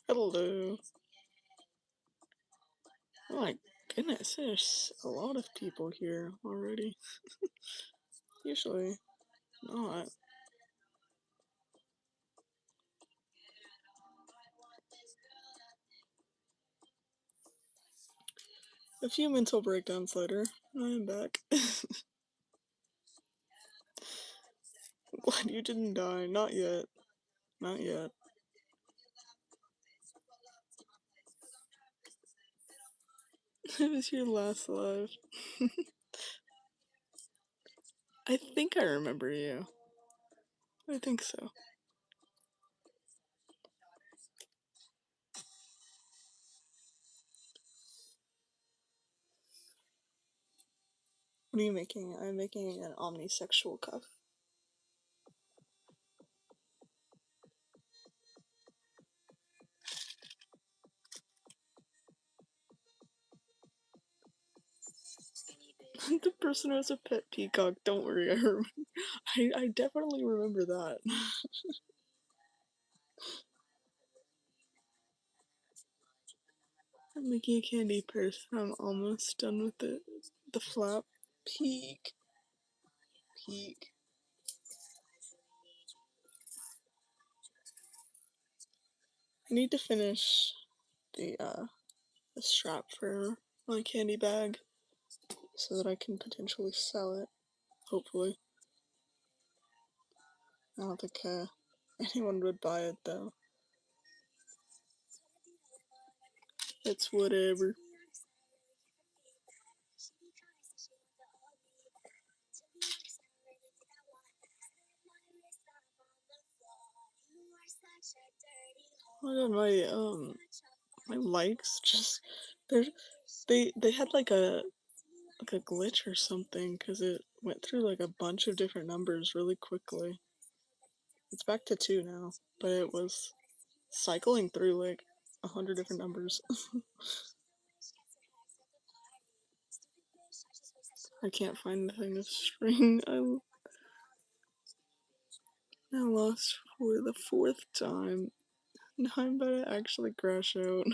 Hello. Oh my goodness, there's a lot of people here already. Usually not. A few mental breakdowns later, I am back. What, you didn't die? Not yet. Not yet. It was your last live. I think I remember you. I think so. What are you making? I'm making an omnisexual cuff. The person who has a pet peacock, don't worry, I definitely remember that. I'm making a candy purse. I'm almost done with it. The flap. Peak. Peak. I need to finish the strap for my candy bag so that I can potentially sell it. Hopefully. I don't think anyone would buy it though. It's whatever. Oh my god, my likes just they had like a glitch or something because it went through like a bunch of different numbers really quickly. It's back to 2 now, but it was cycling through like 100 different numbers. I can't find the thing of string. I lost for the 4th time. Now I'm about to actually crash out.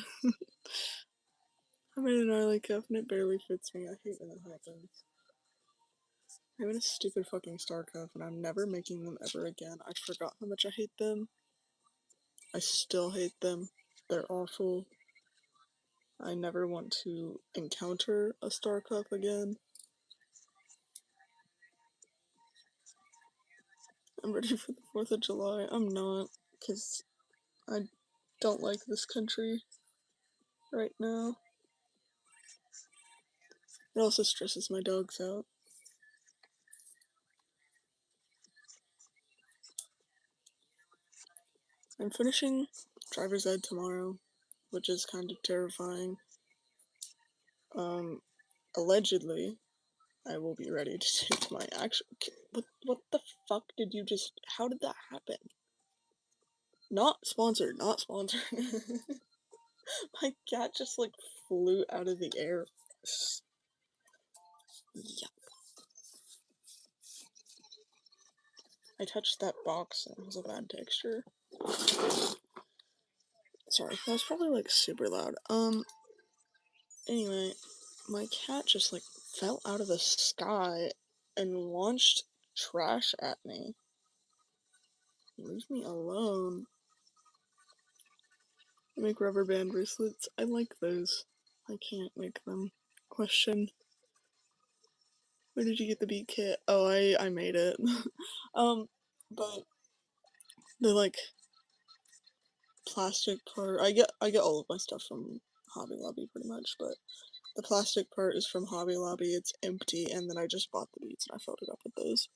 I made an gnarly cuff and it barely fits me. I hate when that happens. I'm in a stupid fucking star cuff and I'm never making them ever again. I forgot how much I hate them. I still hate them. They're awful. I never want to encounter a star cuff again. I'm ready for the 4th of July. I'm not, because I don't like this country right now. It also stresses my dogs out. I'm finishing driver's ed tomorrow, which is kind of terrifying. Allegedly, I will be ready to take my actual. What the fuck did you just? How did that happen? Not sponsored. Not sponsored. My cat just like flew out of the air. Yep. I touched that box and it was a bad texture. Sorry, that was probably like super loud. Anyway, my cat just like fell out of the sky and launched trash at me. Leave me alone. I make rubber band bracelets. I like those. I can't make them. Question. Where did you get the beat kit? Oh, I made it. But the like plastic part, I get all of my stuff from Hobby Lobby pretty much, but the plastic part is from Hobby Lobby. It's empty, and then I just bought the beads and I filled it up with those.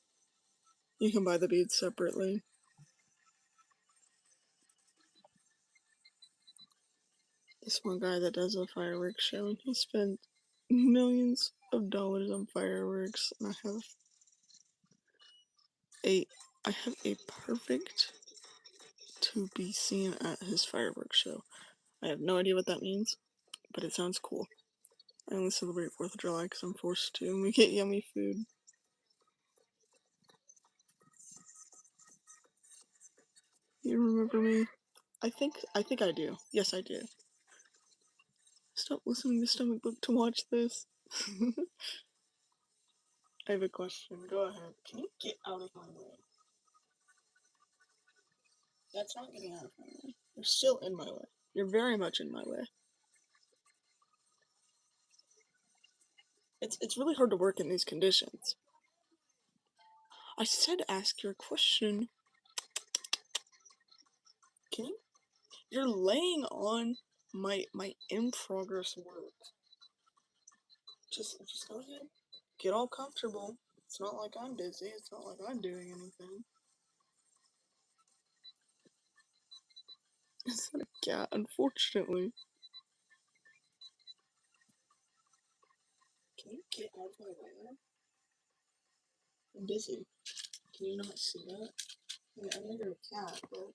You can buy the beads separately. This one guy that does a fireworks show, and he spent millions of dollars on fireworks, and I have a perfect to be seen at his fireworks show. I have no idea what that means, but it sounds cool. I only celebrate 4th of July because I'm forced to, and we get yummy food. You remember me? I think I do. Yes, I do. Stop listening to Stomach Book to watch this. I have a question. Go ahead. Can you get out of my way? That's not getting out of my way. You're still in my way. You're very much in my way. It's really hard to work in these conditions. I said ask your question. Can you? You're laying on my in progress work. Just go ahead. Get all comfortable. It's not like I'm busy. It's not like I'm doing anything. It's not a cat, unfortunately. Can you get out of my way? I'm busy. Can you not see that? I mean, I know you're a cat, but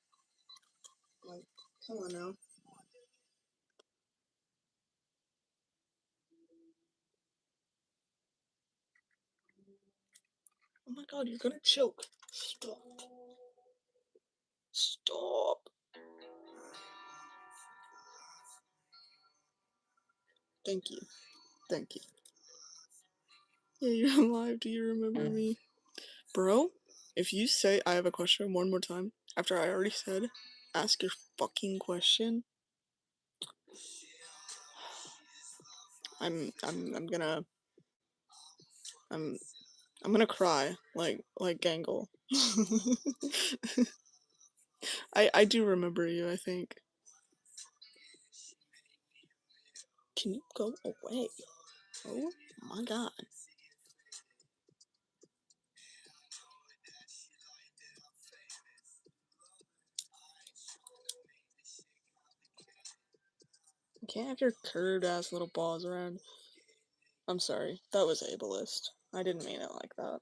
like, come on now. Oh my god, you're gonna choke. Stop. Stop. Thank you. Thank you. Yeah, you're alive. Do you remember me? Bro, if you say I have a question one more time, after I already said, ask your fucking question, I'm gonna I'm I'm gonna cry like Gangle. I do remember you, I think. Can you go away? Oh my god. You can't have your curved ass little balls around. I'm sorry, that was ableist. I didn't mean it like that.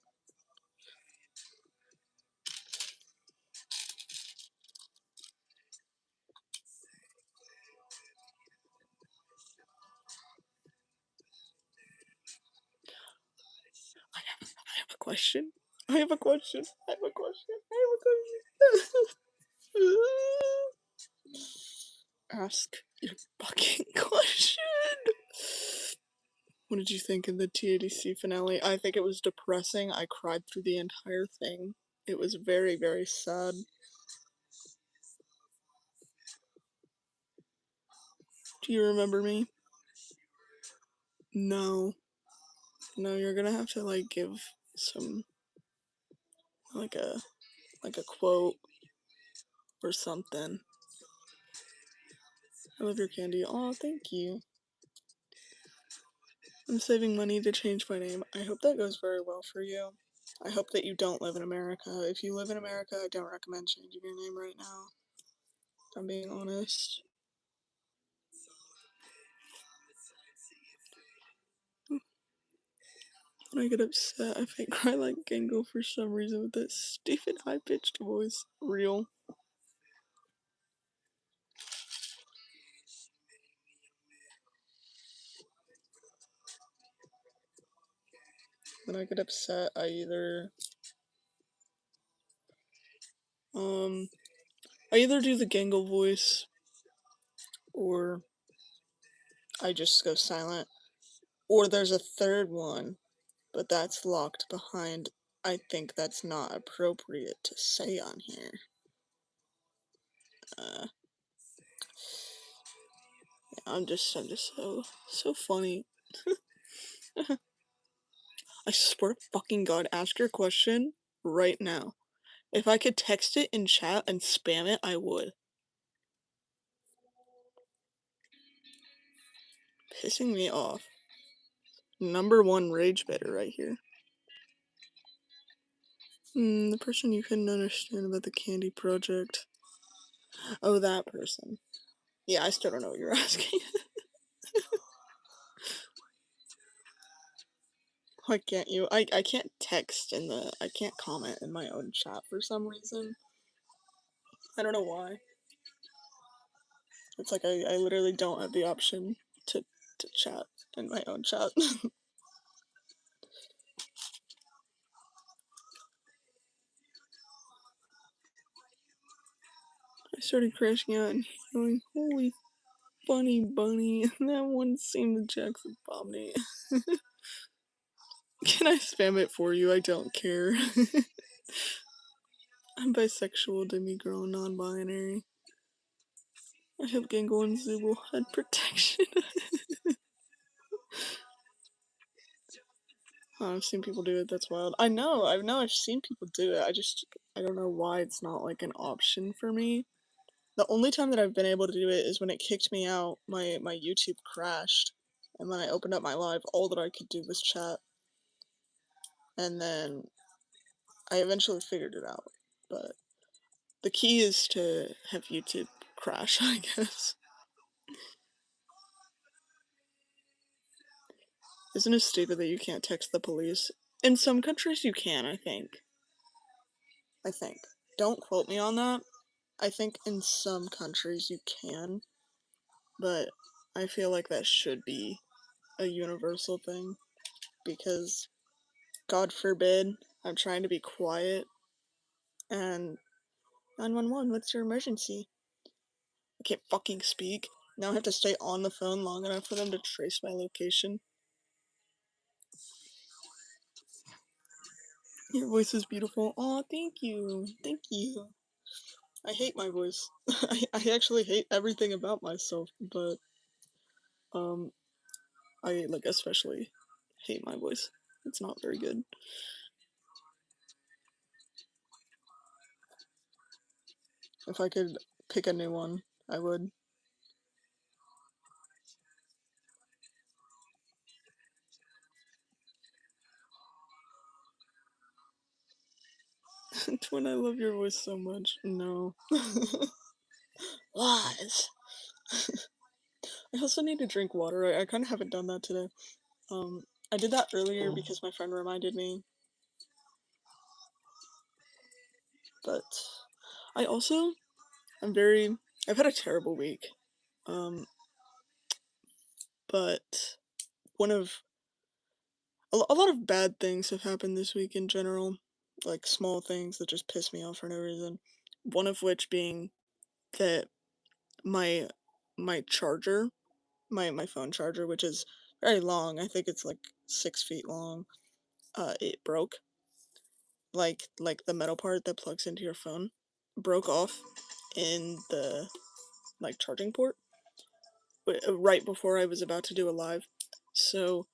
I have a question. I have a question. I have a question. I have a question. Ask your fucking question. What did you think of the TADC finale? I think it was depressing. I cried through the entire thing. It was very, very sad. Do you remember me? No. No, you're gonna have to like give some like a quote or something. I love your candy. Oh, thank you. I'm saving money to change my name. I hope that goes very well for you. I hope that you don't live in America. If you live in America, I don't recommend changing your name right now. If I'm being honest. When I get upset, I might cry like Gangle for some reason with that stupid high-pitched voice. Real. When I get upset, I either do the Gangle voice or I just go silent. Or there's a third one, but that's locked behind. I think that's not appropriate to say on here. I'm just so funny. I swear to fucking god, ask your question right now. If I could text it in chat and spam it, I would. Pissing me off. Number one rage bitter right here. The person you couldn't understand about the Candy Project. Oh, that person. Yeah, I still don't know what you're asking. Why can't you? I can't text in the. I can't comment in my own chat for some reason. I don't know why. It's like I literally don't have the option to chat in my own chat. I started crashing out and going, holy funny bunny, that one seemed Jackson Pomni. Can I spam it for you? I don't care. I'm bisexual, demigirl, non-binary. I hope Gangle and Zoo will HUD protection. Oh, I've seen people do it, that's wild. I know, I've seen people do it, I don't know why it's not like an option for me. The only time that I've been able to do it is when it kicked me out, my YouTube crashed, and when I opened up my live, all that I could do was chat. And then I eventually figured it out, but the key is to have YouTube crash, I guess. Isn't it stupid that you can't text the police? In some countries you can, I think. Don't quote me on that. I think in some countries you can, but I feel like that should be a universal thing, because God forbid I'm trying to be quiet and 911, what's your emergency? I can't fucking speak. Now I have to stay on the phone long enough for them to trace my location. Your voice is beautiful. Aw, thank you. Thank you. I hate my voice. I actually hate everything about myself, but, I, like, especially hate my voice. It's not very good. If I could pick a new one, I would. Twin, I love your voice so much. No. Lies. I also need to drink water. I kind of haven't done that today. I did that earlier because my friend reminded me. But I also, I've had a terrible week. But one of, a lot of bad things have happened this week in general. Like small things that just piss me off for no reason. One of which being that my, my charger, my phone charger, which is very long, I think it's like 6 feet long, it broke. Like the metal part that plugs into your phone broke off in the, like, charging port right before I was about to do a live. So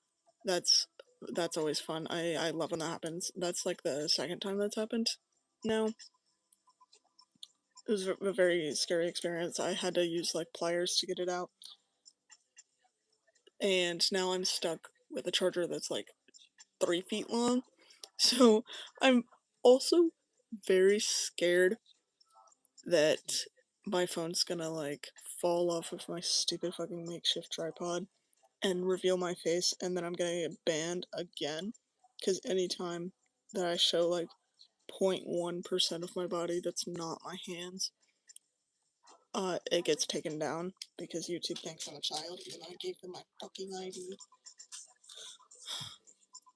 that's that's always fun. I love when that happens. That's like the second time that's happened now. It was a very scary experience. I had to use like pliers to get it out. And now I'm stuck with a charger that's like 3 feet long. So I'm also very scared that my phone's gonna like fall off of my stupid fucking makeshift tripod and reveal my face, and then I'm gonna get banned again. Because anytime that I show like 0.1% of my body that's not my hands, it gets taken down because YouTube thinks I'm a child, even though I gave them my fucking ID.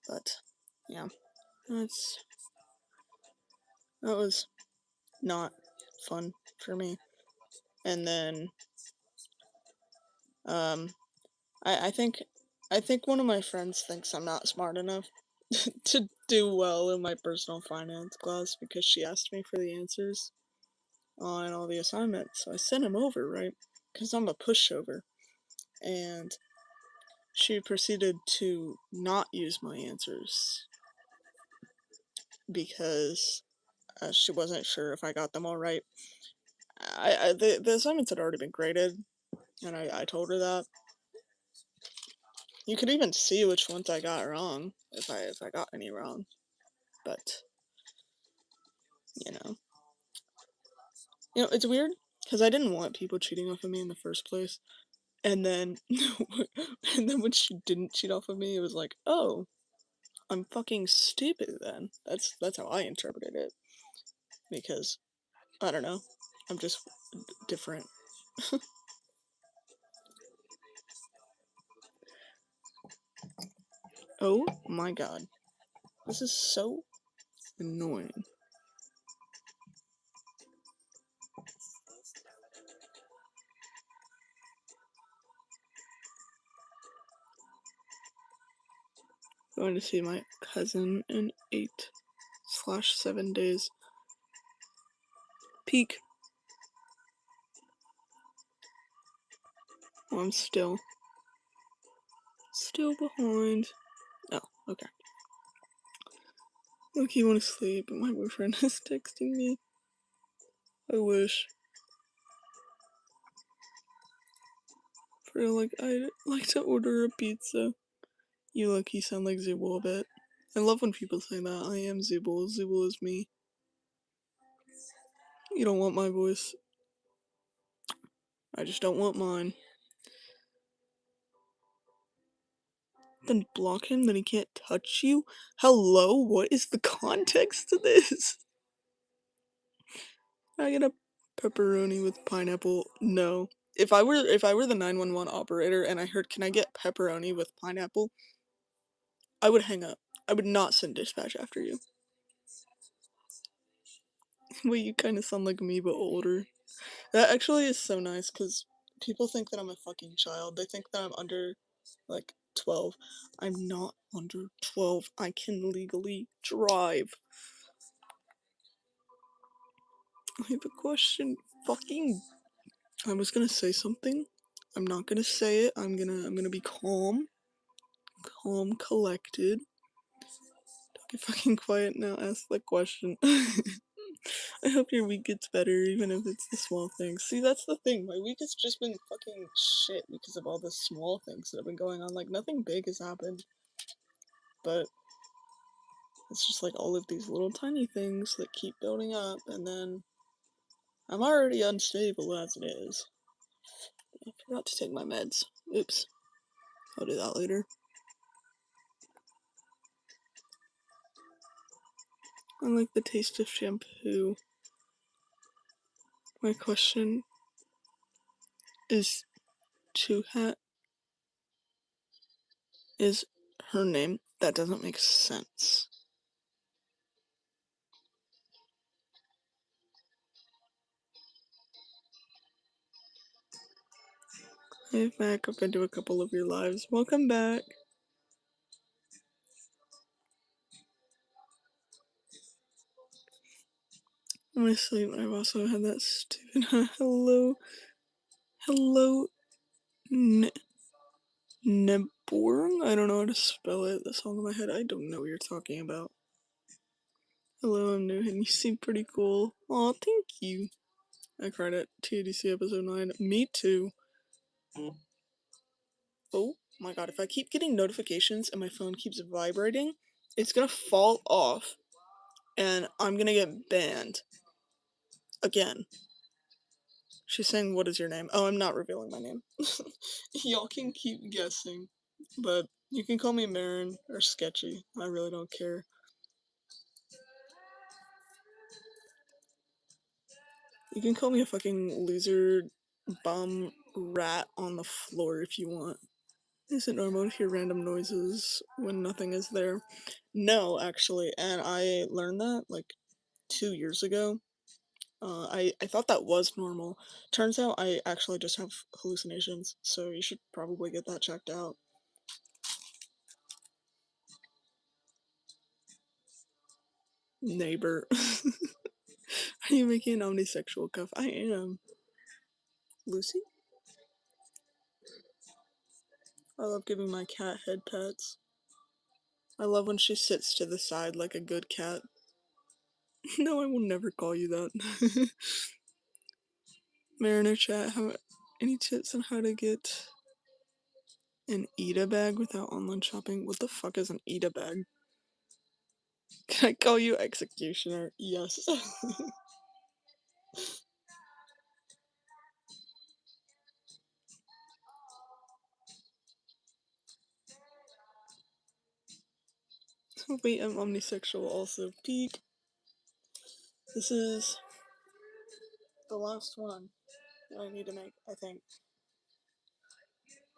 But yeah, that's that was not fun for me. And then um, I think one of my friends thinks I'm not smart enough to do well in my personal finance class because she asked me for the answers on all the assignments. So I sent him over, right? Because I'm a pushover. And she proceeded to not use my answers because she wasn't sure if I got them all right. The assignments had already been graded, and I told her that. You could even see which ones I got wrong if I got any wrong. But you know, it's weird because I didn't want people cheating off of me in the first place. And then, and then when she didn't cheat off of me, it was like, oh, I'm fucking stupid then. That's how I interpreted it. Because, I don't know, I'm just different. Oh my god. This is so annoying. Going to see my cousin in 8/7 days. Peak. Oh, I'm still behind. Oh, okay. Look, you want to sleep, but my boyfriend is texting me. I wish. For like, I'd like to order a pizza. You lucky sound like Zubul a bit. I love when people say that. I am Zubul. Zubul is me. You don't want my voice. I just don't want mine. Then block him, then he can't touch you? Hello? What is the context to this? I get a pepperoni with pineapple. No. If I were the 911 operator and I heard, "Can I get pepperoni with pineapple?" I would hang up. I would not send dispatch after you. Wait, you kind of sound like me, but older. That actually is so nice, because people think that I'm a fucking child. They think that I'm under, like, 12. I'm not under 12. I can legally drive. I have a question. Fucking. I was gonna say something. I'm not gonna say it. I'm gonna be calm. Calm, collected. Don't get fucking quiet now. Ask the question. I hope your week gets better, even if it's the small things. See, that's the thing. My week has just been fucking shit because of all the small things that have been going on. Like, nothing big has happened. But it's just like all of these little tiny things that keep building up, and then I'm already unstable as it is. I forgot to take my meds. Oops. I'll do that later. I like the taste of shampoo. My question is, Chuhat is her name? That doesn't make sense. Hey Mac, I've been to a couple of your lives. Welcome back. I'm gonna sleep. I've also had that stupid hello Neborn? I don't know how to spell it. The song in my head. I don't know what you're talking about. Hello, I'm new and you seem pretty cool. Aw, thank you. I cried at TADC episode 9. Me too. Oh my god, if I keep getting notifications and my phone keeps vibrating, it's gonna fall off and I'm gonna get banned. Again. She's saying, "What is your name?" Oh, I'm not revealing my name. Y'all can keep guessing, but you can call me Marin or Sketchy. I really don't care. You can call me a fucking loser, bum, rat on the floor if you want. Is it normal to hear random noises when nothing is there? No, actually, and I learned that like 2 years ago. I thought that was normal. Turns out I actually just have hallucinations, so you should probably get that checked out. Neighbor. Are you making an omnisexual cuff? I am. Lucy? I love giving my cat head pats. I love when she sits to the side like a good cat. No, I will never call you that. Mariner chat, any tips on how to get an Eda bag without online shopping? What the fuck is an Eda bag? Can I call you executioner? Yes. Wait, I'm omnisexual also. Peak. This is the last one that I need to make, I think.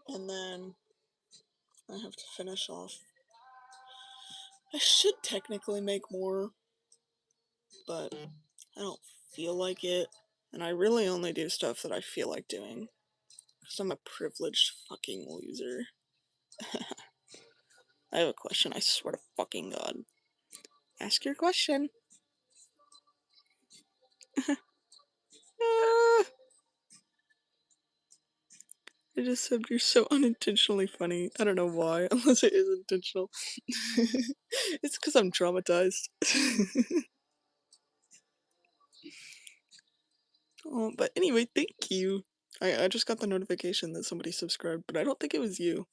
And then I have to finish off. I should technically make more, but I don't feel like it. And I really only do stuff that I feel like doing. Because I'm a privileged fucking loser. I have a question, I swear to fucking God. Ask your question. Ah, I just said you're so unintentionally funny. I don't know why, unless it is intentional. It's because I'm traumatized. Oh, but anyway, thank you. I just got the notification that somebody subscribed, but I don't think it was you.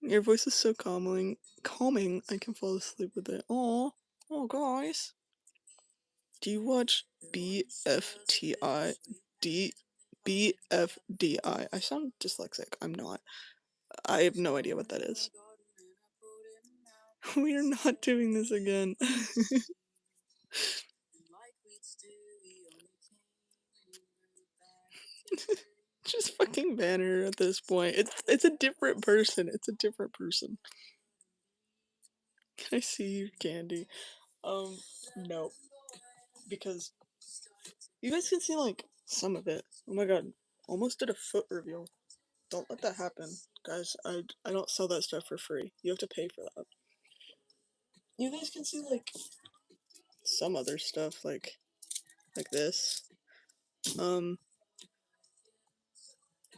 Your voice is so calming, I can fall asleep with it. Oh, guys. Do you watch BFTI? D BFDI. I sound dyslexic. I'm not. I have no idea what that is. We are not doing this again. Just fucking ban her at this point. It's a different person. It's a different person. Can I see your candy? No. Because you guys can see like some of it. Oh my god. Almost did a foot reveal. Don't let that happen. Guys, I don't sell that stuff for free. You have to pay for that. You guys can see like some other stuff like this. Um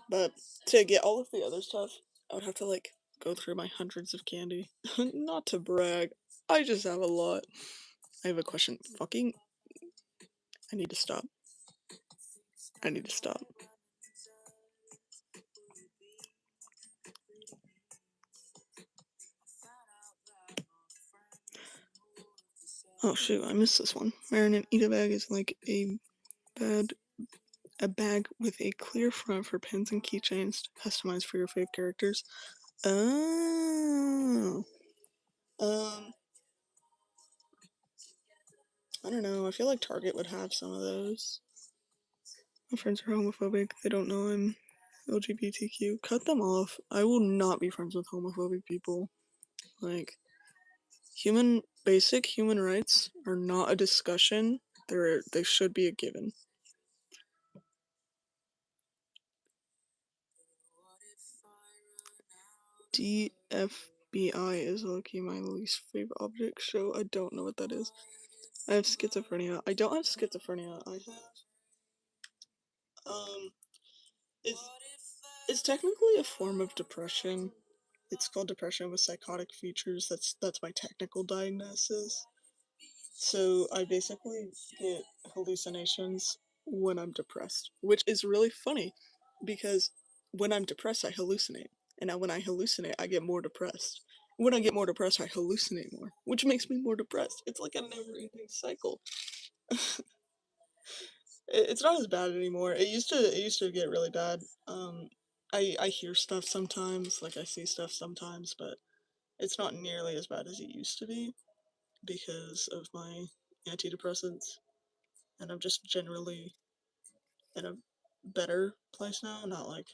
but to get all of the other stuff, I would have to like go through my hundreds of candy. Not to brag. I just have a lot. I have a question. Fucking I need to stop. I need to stop. Oh shoot, I missed this one. Marinate Eat a Bag is like bad a bag with a clear front for pins and keychains to customize for your fave characters. Oh. Um, I don't know. I feel like Target would have some of those. My friends are homophobic. They don't know I'm LGBTQ. Cut them off. I will not be friends with homophobic people. Like, basic human rights are not a discussion. They should be a given. DFBI is lucky my least favorite object show. I don't know what that is. I have schizophrenia. I don't have schizophrenia. I have um it's it's technically a form of depression. It's called depression with psychotic features. That's my technical diagnosis. So I basically get hallucinations when I'm depressed, which is really funny because when I'm depressed I hallucinate. And now when I hallucinate I get more depressed. When I get more depressed I hallucinate more, which makes me more depressed. It's like a never-ending cycle. It's not as bad anymore. It used to get really bad. I hear stuff sometimes, like I see stuff sometimes, but it's not nearly as bad as it used to be because of my antidepressants, and I'm just generally in a better place now. Not like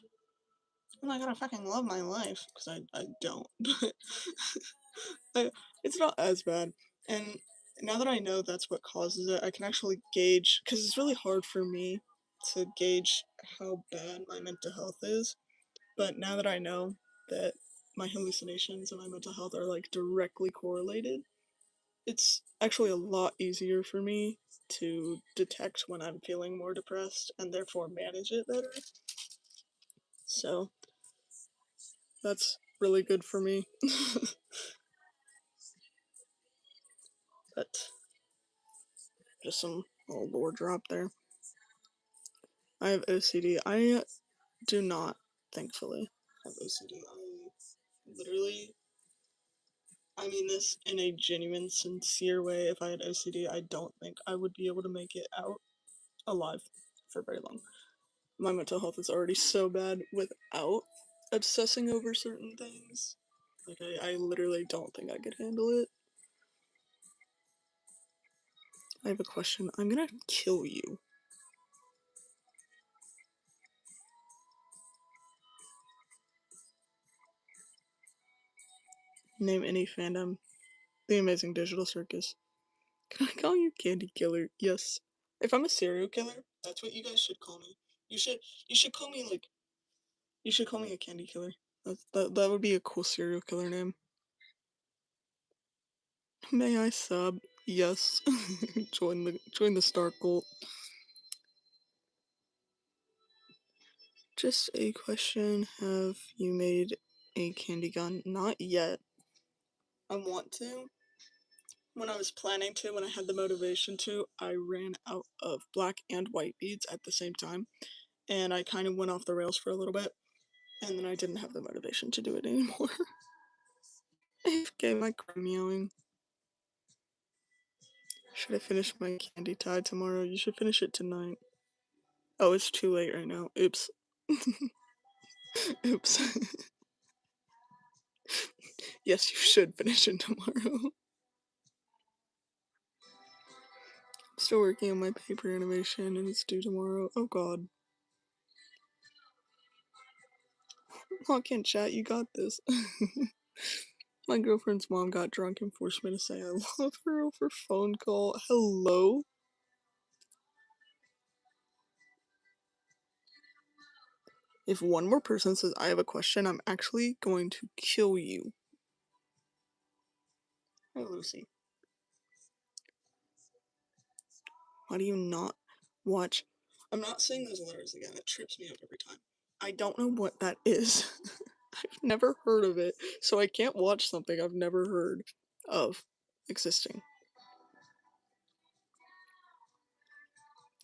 oh my god, I fucking love my life because I don't, but I, it's not as bad. And now that I know that's what causes it, I can actually gauge because it's really hard for me to gauge how bad my mental health is. But now that I know that my hallucinations and my mental health are like directly correlated, it's actually a lot easier for me to detect when I'm feeling more depressed and therefore manage it better. So that's really good for me. But just some little lore drop there. I have OCD. I do not, thankfully, have OCD. Literally, I mean this in a genuine, sincere way. If I had OCD, I don't think I would be able to make it out alive for very long. My mental health is already so bad without obsessing over certain things. Like, I literally don't think I could handle it. I have a question. I'm gonna kill you. Name any fandom. The Amazing Digital Circus. Can I call you Candy Killer? Yes. If I'm a serial killer, that's what you guys should call me. You should you should call me like you should call me a Candy Killer. That would be a cool serial killer name. May I sub? Yes. join the Star Cult. Just a question, have you made a candy gun? Not yet. I want to. When I was planning to, when I had the motivation to, I ran out of black and white beads at the same time, and I kind of went off the rails for a little bit, and then I didn't have the motivation to do it anymore. AFK, my crab meowing. Should I finish my candy tie tomorrow? You should finish it tonight. Oh, it's too late right now. Oops. Oops. Yes, you should finish it tomorrow. I'm still working on my paper animation and it's due tomorrow. Oh god. Lock in chat, you got this. My girlfriend's mom got drunk and forced me to say I love her over phone call. Hello? If one more person says I have a question, I'm actually going to kill you. Hi, Lucy. Why do you not watch? I'm not saying those letters again. It trips me up every time. I don't know what that is. I've never heard of it, so I can't watch something I've never heard of existing.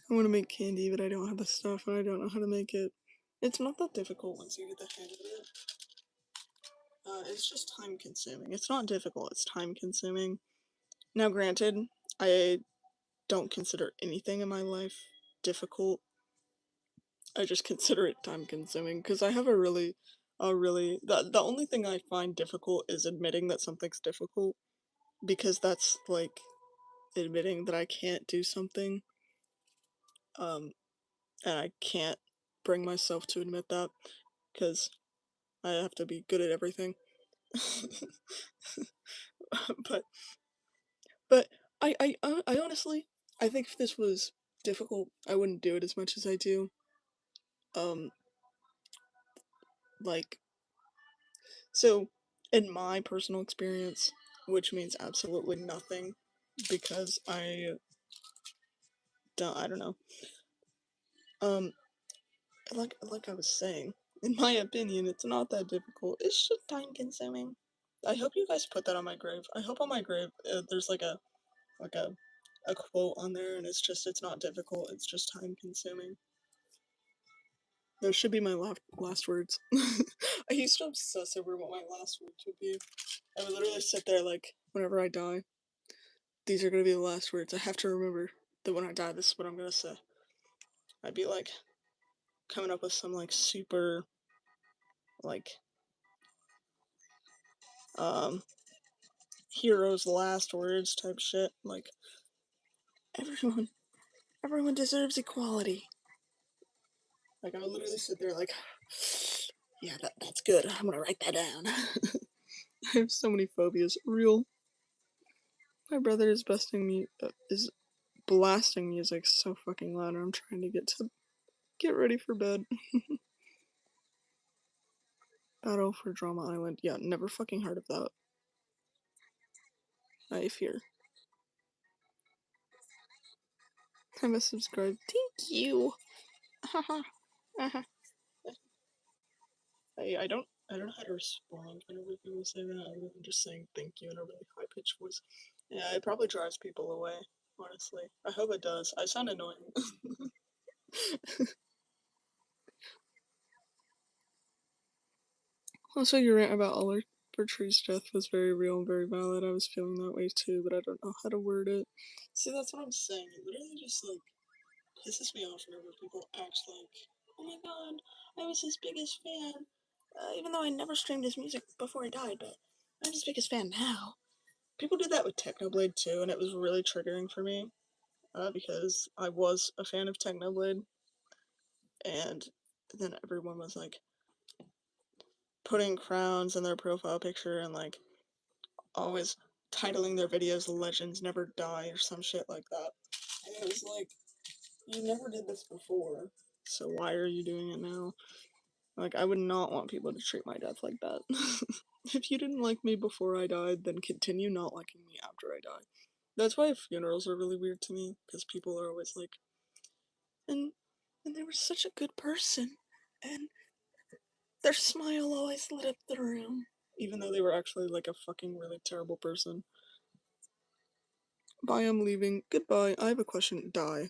I want to make candy, but I don't have the stuff and I don't know how to make it. It's not that difficult once you get the hang of it. It's just time consuming. It's not difficult, it's time consuming. Now, granted, I don't consider anything in my life difficult. I just consider it time consuming because I have the only thing I find difficult is admitting that something's difficult, because that's like admitting that I can't do something, and I can't bring myself to admit that because I have to be good at everything. but but I honestly, I think if this was difficult, I wouldn't do it as much as I do. Um, like, so in my personal experience, which means absolutely nothing because I don't know. Um, like I was saying, in my opinion, it's not that difficult. It's just time consuming. I hope you guys put that on my grave. I hope on my grave there's like a quote on there, and it's not difficult. It's just time consuming. Those should be my last words. I used to obsess over what my last words would be. I would literally sit there like, whenever I die, these are gonna be the last words. I have to remember that when I die, this is what I'm gonna say. I'd be like coming up with some like super like um hero's last words type shit. Like everyone everyone deserves equality. Like I would literally sit there like, yeah, that's good. I'm gonna write that down. I have so many phobias. Real. My brother is is blasting music so fucking loud, and I'm trying to get ready for bed. Battle for Drama Island. Yeah, never fucking heard of that. I fear. I'm a subscribe. Thank you. I don't know how to respond whenever people say that, other than just saying thank you in a really high pitched voice. Yeah, it probably drives people away, honestly. I hope it does. I sound annoying. Also, your rant about Oliver Tree's death was very real and very valid. I was feeling that way too, but I don't know how to word it. See, that's what I'm saying. It literally just like pisses me off whenever people act like, oh my god, I was his biggest fan. Even though I never streamed his music before he died, but I'm his biggest fan now. People did that with Technoblade too, and it was really triggering for me, because I was a fan of Technoblade, and then everyone was like putting crowns in their profile picture and like always titling their videos "Legends Never Die" or some shit like that. And it was like, you never did this before, so why are you doing it now? Like, I would not want people to treat my death like that. If you didn't like me before I died, then continue not liking me after I die. That's why funerals are really weird to me, because people are always like, and and they were such a good person, and their smile always lit up the room, even though they were actually like a fucking really terrible person. Bye, I'm leaving. Goodbye. I have a question. Die.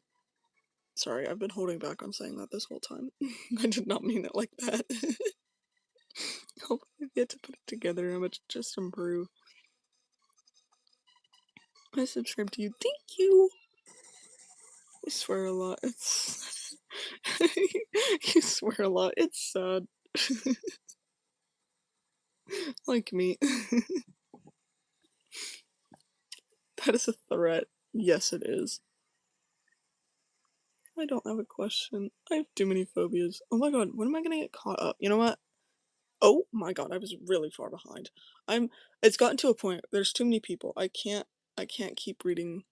Sorry, I've been holding back on saying that this whole time. I did not mean it like that. Hope I get to put it together and it just improve. I subscribe to you. Thank you. You swear a lot. It's you swear a lot. It's sad. Like me. That is a threat. Yes, it is. I don't have a question. I have too many phobias. Oh my god, when am I gonna get caught up? You know what? Oh my god, I was really far behind. I'm it's gotten to a point, there's too many people. I can't keep reading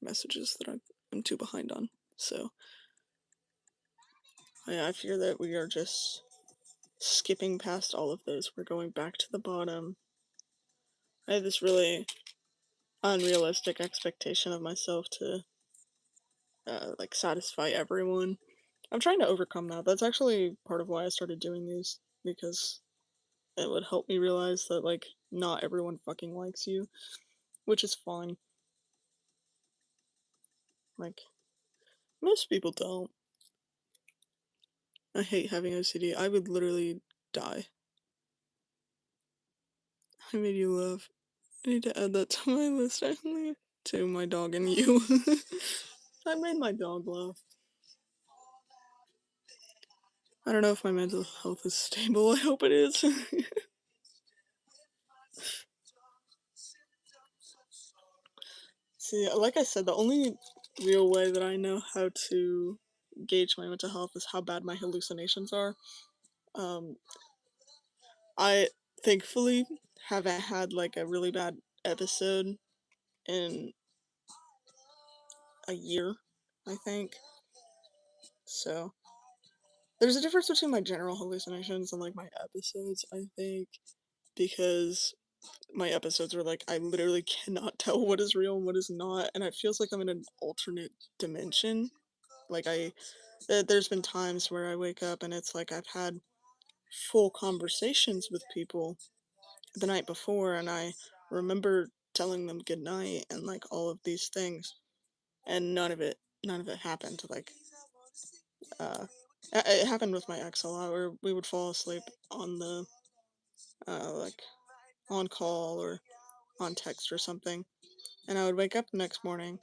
messages that I'm too behind on. So I fear that we are just skipping past all of those. We're going back to the bottom. I have this really unrealistic expectation of myself to like satisfy everyone. I'm trying to overcome that. That's actually part of why I started doing these, because it would help me realize that like not everyone fucking likes you, which is fine. Like most people don't. I hate having OCD. I would literally die. I made you laugh. I need to add that to my list. I only have two, my dog and you. I made my dog laugh. I don't know if my mental health is stable. I hope it is. See, like I said, the only real way that I know how to gauge my mental health is how bad my hallucinations are. Um, I thankfully haven't had like a really bad episode in a year, I think. So there's a difference between my general hallucinations and like my episodes, I think, because my episodes are like I literally cannot tell what is real and what is not, and it feels like I'm in an alternate dimension. Like there's been times where I wake up and it's like I've had full conversations with people the night before, and I remember telling them good night and like all of these things, and none of it happened. Like uh, it happened with my ex a lot, where we would fall asleep on the like on call or on text or something, and I would wake up the next morning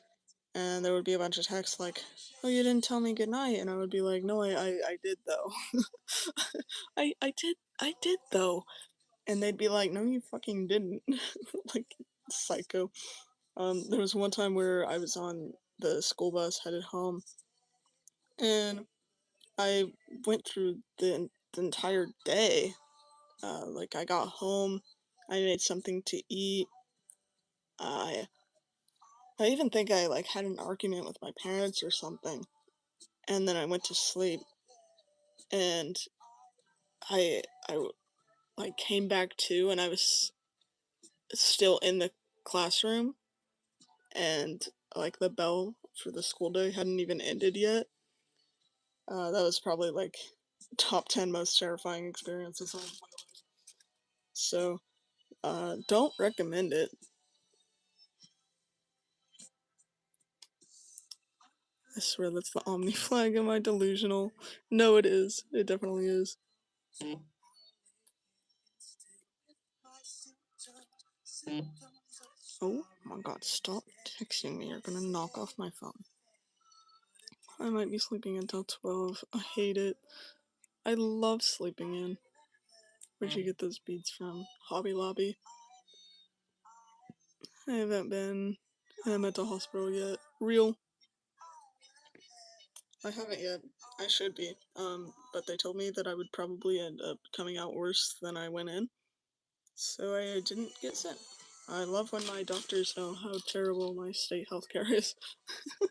and there would be a bunch of texts like, "Oh, you didn't tell me goodnight," and I would be like, "No, I did though. I did though," and they'd be like, "No, you fucking didn't," like psycho. There was one time where I was on the school bus headed home, and I went through the entire day. Like I got home, I made something to eat. I I even think I like had an argument with my parents or something, and then I went to sleep, and I like came back to, and I was still in the classroom, and like the bell for the school day hadn't even ended yet. That was probably like top 10 most terrifying experiences of my life. So, don't recommend it. I swear that's the Omni flag. Am I delusional? No, it is. It definitely is. Oh my god, stop texting me. You're gonna knock off my phone. I might be sleeping until 12. I hate it. I love sleeping in. Where'd you get those beads from? Hobby Lobby? I haven't been in a mental hospital yet. Real. I haven't yet. I should be. But they told me that I would probably end up coming out worse than I went in. So I didn't get sent. I love when my doctors know how terrible my state healthcare is. I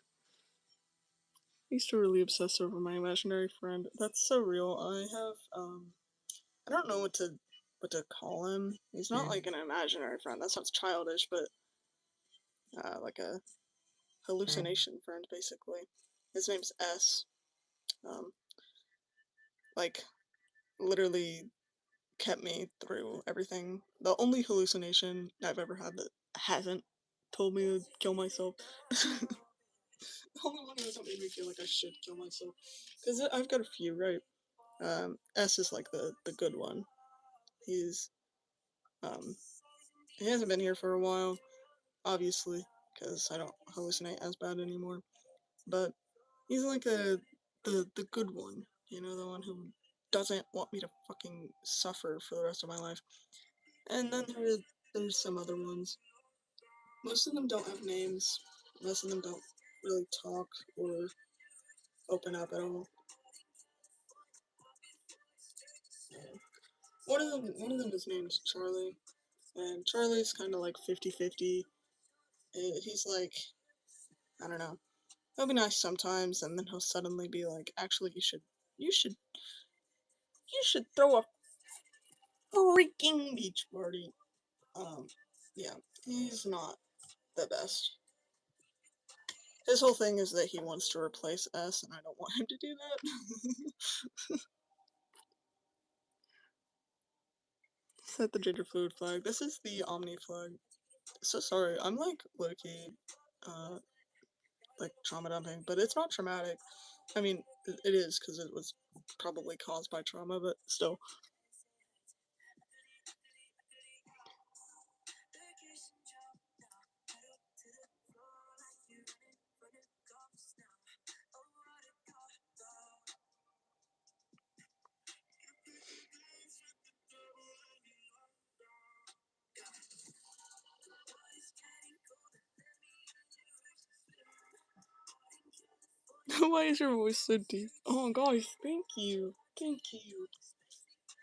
used to really obsess over my imaginary friend. That's so real. I don't know what to what to call him. He's not like an imaginary friend. That sounds childish, but like a hallucination friend, basically. His name's S. Um, like literally kept me through everything. The only hallucination I've ever had that hasn't told me to kill myself. The only one who hasn't made me feel like I should kill myself. Because I've got a few, right? S is like the good one. He's um he hasn't been here for a while, obviously, because I don't hallucinate as bad anymore. But he's like the good one, you know, the one who doesn't want me to fucking suffer for the rest of my life. And then there's some other ones. Most of them don't have names. Most of them don't really talk or open up at all. One of them is named Charlie, and Charlie's kind of like 50-50. He's like, I don't know. He'll be nice sometimes, and then he'll suddenly be like, actually, you should, you should throw a freaking beach party. Um, yeah, he's not the best. His whole thing is that he wants to replace S, and I don't want him to do that. Set the gender fluid flag. This is the Omni flag. So sorry, I'm like low-key, uh, like trauma dumping, but it's not traumatic. I mean, it is because it was probably caused by trauma, but still. Why is your voice so deep? Oh, guys, thank you. Thank you.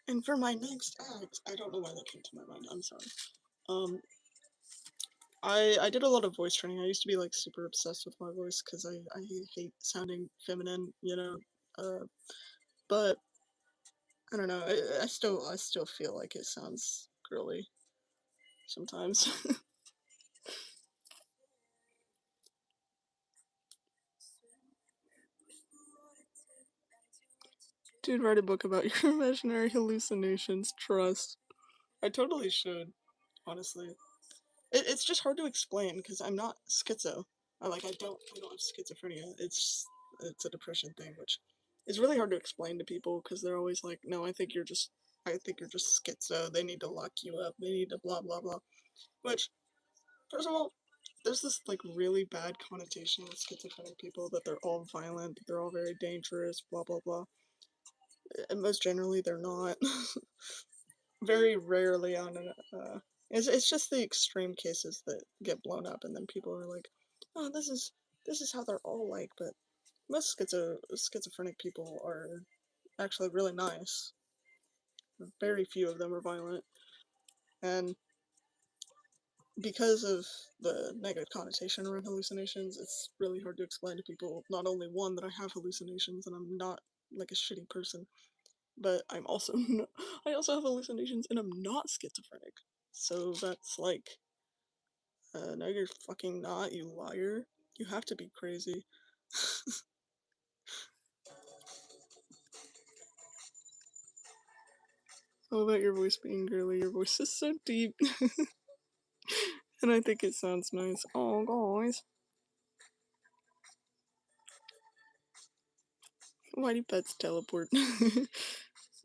And for my next act, I don't know why that came to my mind. I'm sorry. Um, I did a lot of voice training. I used to be like super obsessed with my voice because I hate sounding feminine, you know. But I don't know. I still feel like it sounds girly sometimes. Dude, write a book about your imaginary hallucinations. Trust. I totally should, honestly. It's just hard to explain because I'm not schizo. I don't have schizophrenia. It's a depression thing, which is really hard to explain to people because they're always like, no, I think you're just schizo. They need to lock you up. They need to blah blah blah. Which, first of all, there's this like really bad connotation with schizophrenic people that they're all violent, that they're all very dangerous, blah blah blah. And most generally, they're not. Very rarely on an it's just the extreme cases that get blown up and then people are like, oh, this is how they're all like, but most schizophrenic people are actually really nice. Very few of them are violent, and because of the negative connotation around hallucinations, it's really hard to explain to people, not only one, that I have hallucinations and I'm not like a shitty person, but I'm also not, I also have hallucinations and I'm not schizophrenic. So that's like, no, you're fucking not, you liar. You have to be crazy. How about your voice being girly? Your voice is so deep. And I think it sounds nice. Oh, guys. Why do pets teleport?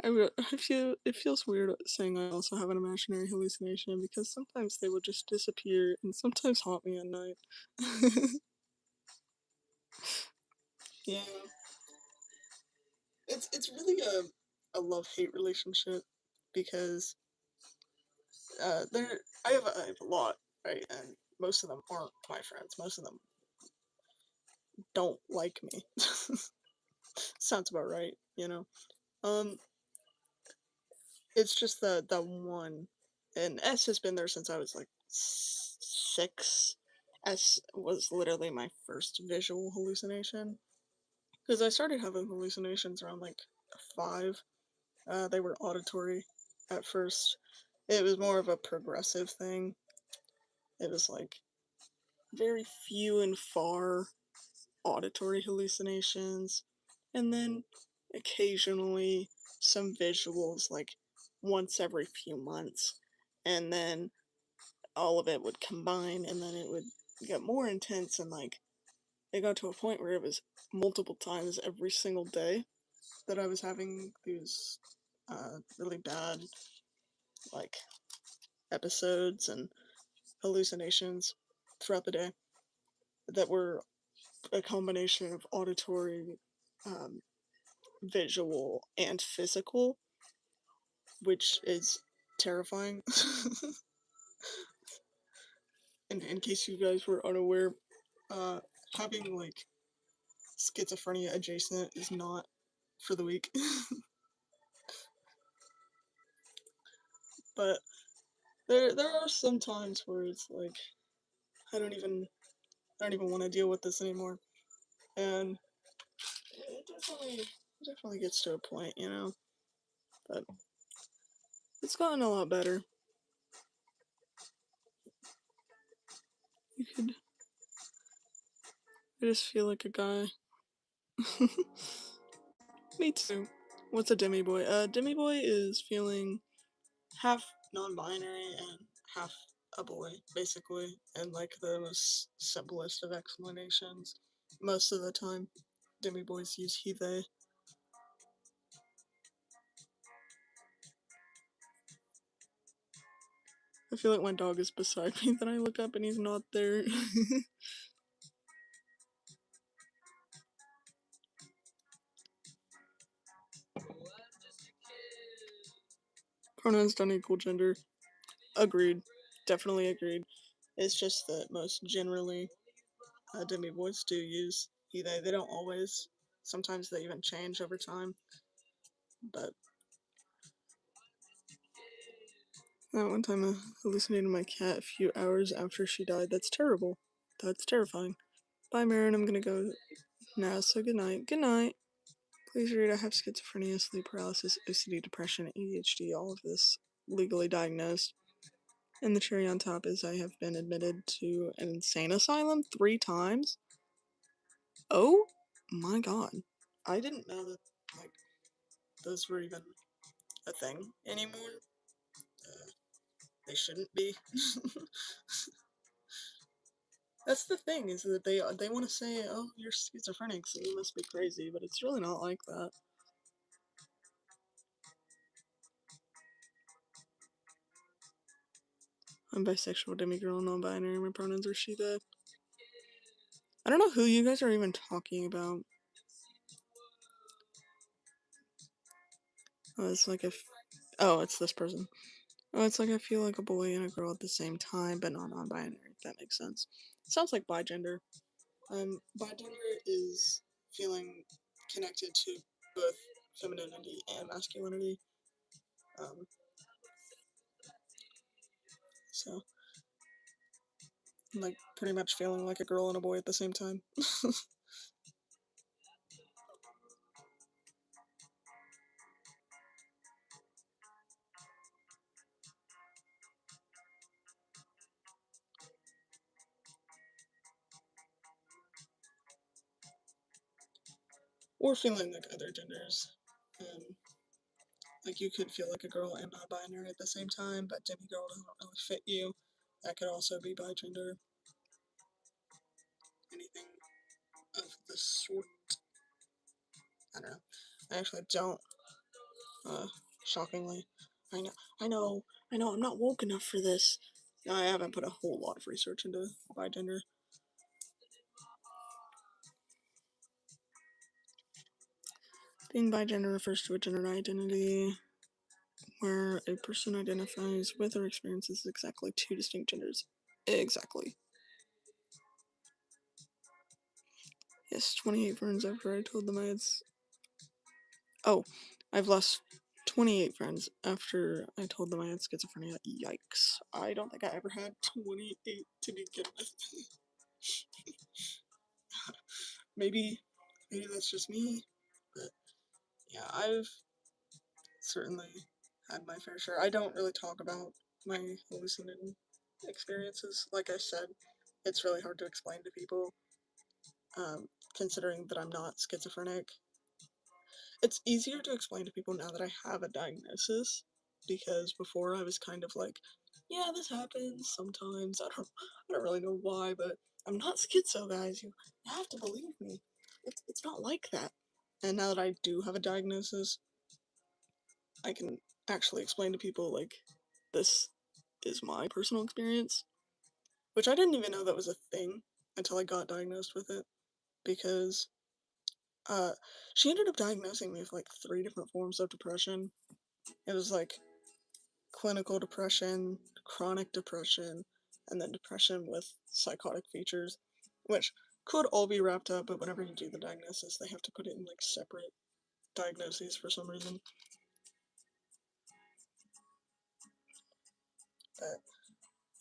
I feel it feels weird saying I also have an imaginary hallucination because sometimes they will just disappear and sometimes haunt me at night. Yeah, it's really a love hate relationship because there I have a lot, right, and most of them aren't my friends. Most of them don't like me. Sounds about right, you know. Um, it's just that one, and S has been there since I was like 6. S was literally my first visual hallucination because I started having hallucinations around like 5. They were auditory. at first. It was more of a progressive thing. It was like very few and far auditory hallucinations, and then occasionally some visuals, like once every few months, and then all of it would combine, and then it would get more intense, and like it got to a point where it was multiple times every single day that I was having these really bad like episodes and hallucinations throughout the day that were a combination of auditory, um, visual, and physical, which is terrifying. In case you guys were unaware, uh, having like schizophrenia adjacent is not for the weak. But there are some times where it's like I don't even I don't even want to deal with this anymore, and it definitely gets to a point, you know. But it's gotten a lot better. You could I just feel like a guy. Me too. What's a demi boy? A demi boy is feeling half non-binary and half a boy, basically, and like the most simplest of explanations. Most of the time, demi boys use he they. I feel like my dog is beside me, then I look up and he's not there. Pronouns don't equal gender. Agreed. Definitely agreed. It's just that most generally, demi boys do use he they. They don't always. Sometimes they even change over time. But that one time I hallucinated my cat a few hours after she died. That's terrible. That's terrifying. Bye, Marin. I'm gonna go now, so good night. Good night. Please read, I have schizophrenia, sleep paralysis, OCD, depression, ADHD, all of this legally diagnosed. And the cherry on top is I have been admitted to an insane asylum 3 times. Oh my god. I didn't know that, like, those were even a thing anymore. Uh, they shouldn't be. That's the thing, is that they want to say, oh, you're schizophrenic, so you must be crazy, but it's really not like that. I'm bisexual, demigirl, non-binary, my pronouns are she, they. I don't know who you guys are even talking about. Oh, it's like if... Oh, it's this person. Oh, it's like I feel like a boy and a girl at the same time, but not non-binary, if that makes sense. It sounds like bigender. Bigender is feeling connected to both femininity and masculinity. Um, so, like, pretty much feeling like a girl and a boy at the same time. Or feeling like other genders. Um, like, you could feel like a girl and non-binary at the same time, but demigirl doesn't really fit you. That could also be bigender. Anything of the sort. I don't know. I actually don't. Shockingly. I know, I know, I know, I'm not woke enough for this. I haven't put a whole lot of research into bigender. Being bigender refers to a gender identity where a person identifies with or experiences exactly two distinct genders. Exactly. Yes, 28 friends after I told them I had. Oh, I've lost 28 friends after I told them I had schizophrenia. Yikes. I don't think I ever had 28 to begin with. maybe, maybe that's just me, but yeah, I've certainly had my fair share. I don't really talk about my hallucinating experiences. Like I said, it's really hard to explain to people, considering that I'm not schizophrenic. It's easier to explain to people now that I have a diagnosis, because before I was kind of like, yeah, this happens sometimes. I don't really know why, but I'm not schizo, guys. You have to believe me. It's not like that. And now that I do have a diagnosis, I can actually explain to people like this is my personal experience, which I didn't even know that was a thing until I got diagnosed with it, because uh she ended up diagnosing me with like three different forms of depression. It was like clinical depression, chronic depression, and then depression with psychotic features, which could all be wrapped up, but whenever you do the diagnosis, they have to put it in like separate diagnoses for some reason. But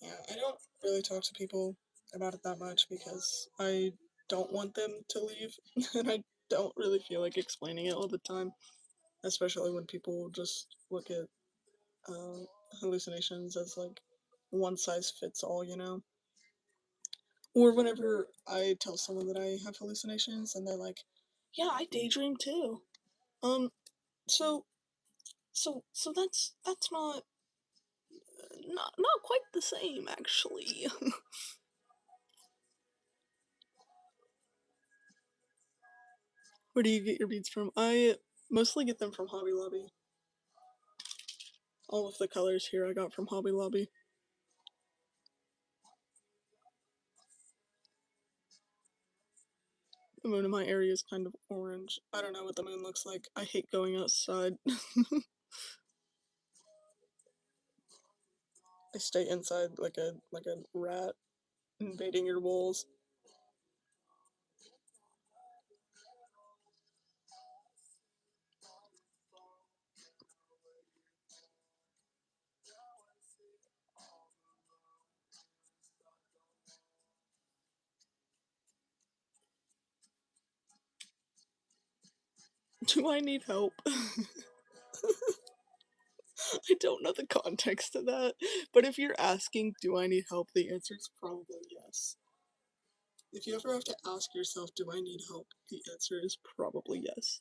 yeah, I don't really talk to people about it that much because I don't want them to leave, and I don't really feel like explaining it all the time, especially when people just look at uh, hallucinations as like one size fits all, you know? Or whenever I tell someone that I have hallucinations and they're like, "Yeah, I daydream too." Um, so so that's not quite the same actually. Where do you get your beads from? I mostly get them from Hobby Lobby. All of the colors here I got from Hobby Lobby. The moon in my area is kind of orange. I don't know what the moon looks like. I hate going outside. I stay inside like a rat invading your walls. Do I need help? I don't know the context of that, but if you're asking, do I need help, the answer is probably yes. If you ever have to ask yourself, do I need help, the answer is probably yes.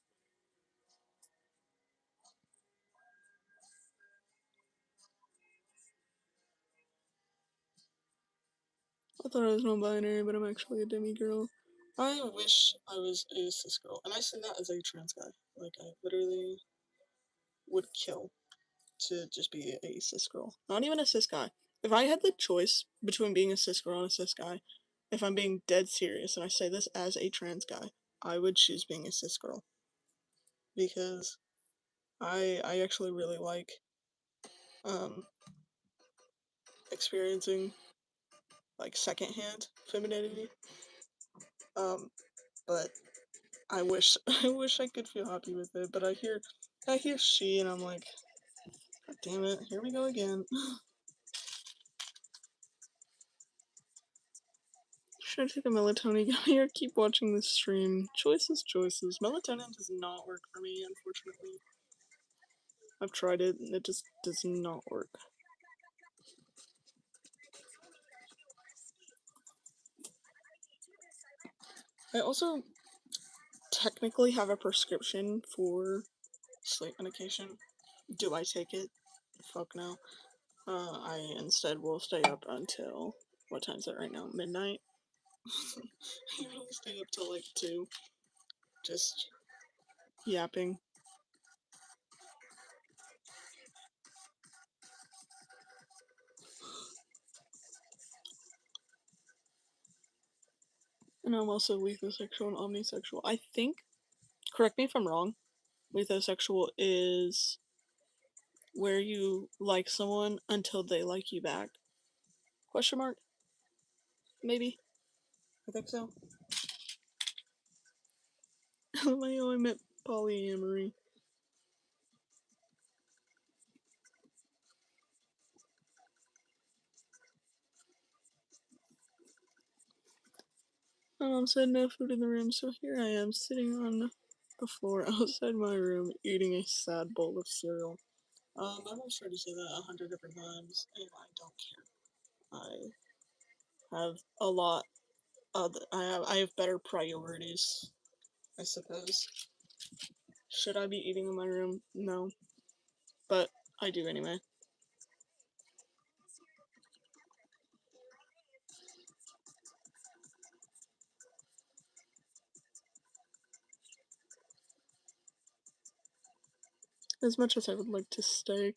I thought I was non-binary, but I'm actually a demi girl. I wish I was a cis girl, and I say that as a trans guy. Like, I literally would kill to just be a cis girl. Not even a cis guy. If I had the choice between being a cis girl and a cis guy, if I'm being dead serious, and I say this as a trans guy, I would choose being a cis girl. Because I actually really like um experiencing like secondhand femininity. Um, but I wish I wish I could feel happy with it. But I hear she and I'm like, God damn it, here we go again. Should I take a melatonin gummy or keep watching this stream? Choices, choices. Melatonin does not work for me, unfortunately. I've tried it and it just does not work. I also technically have a prescription for sleep medication. Do I take it? Fuck no. I instead will stay up until what time is it right now? Midnight. I usually stay up till like 2, just yapping. And I'm also lethosexual and omnisexual. I think, correct me if I'm wrong, lethosexual is where you like someone until they like you back. Question mark? Maybe? I think so. I meant polyamory. My mom said no food in the room, so here I am sitting on the floor outside my room eating a sad bowl of cereal. My mom's tried to say that 100 different times, and I don't care. I have a lot. I have better priorities, I suppose. Should I be eating in my room? No, but I do anyway. As much as I would like to stay,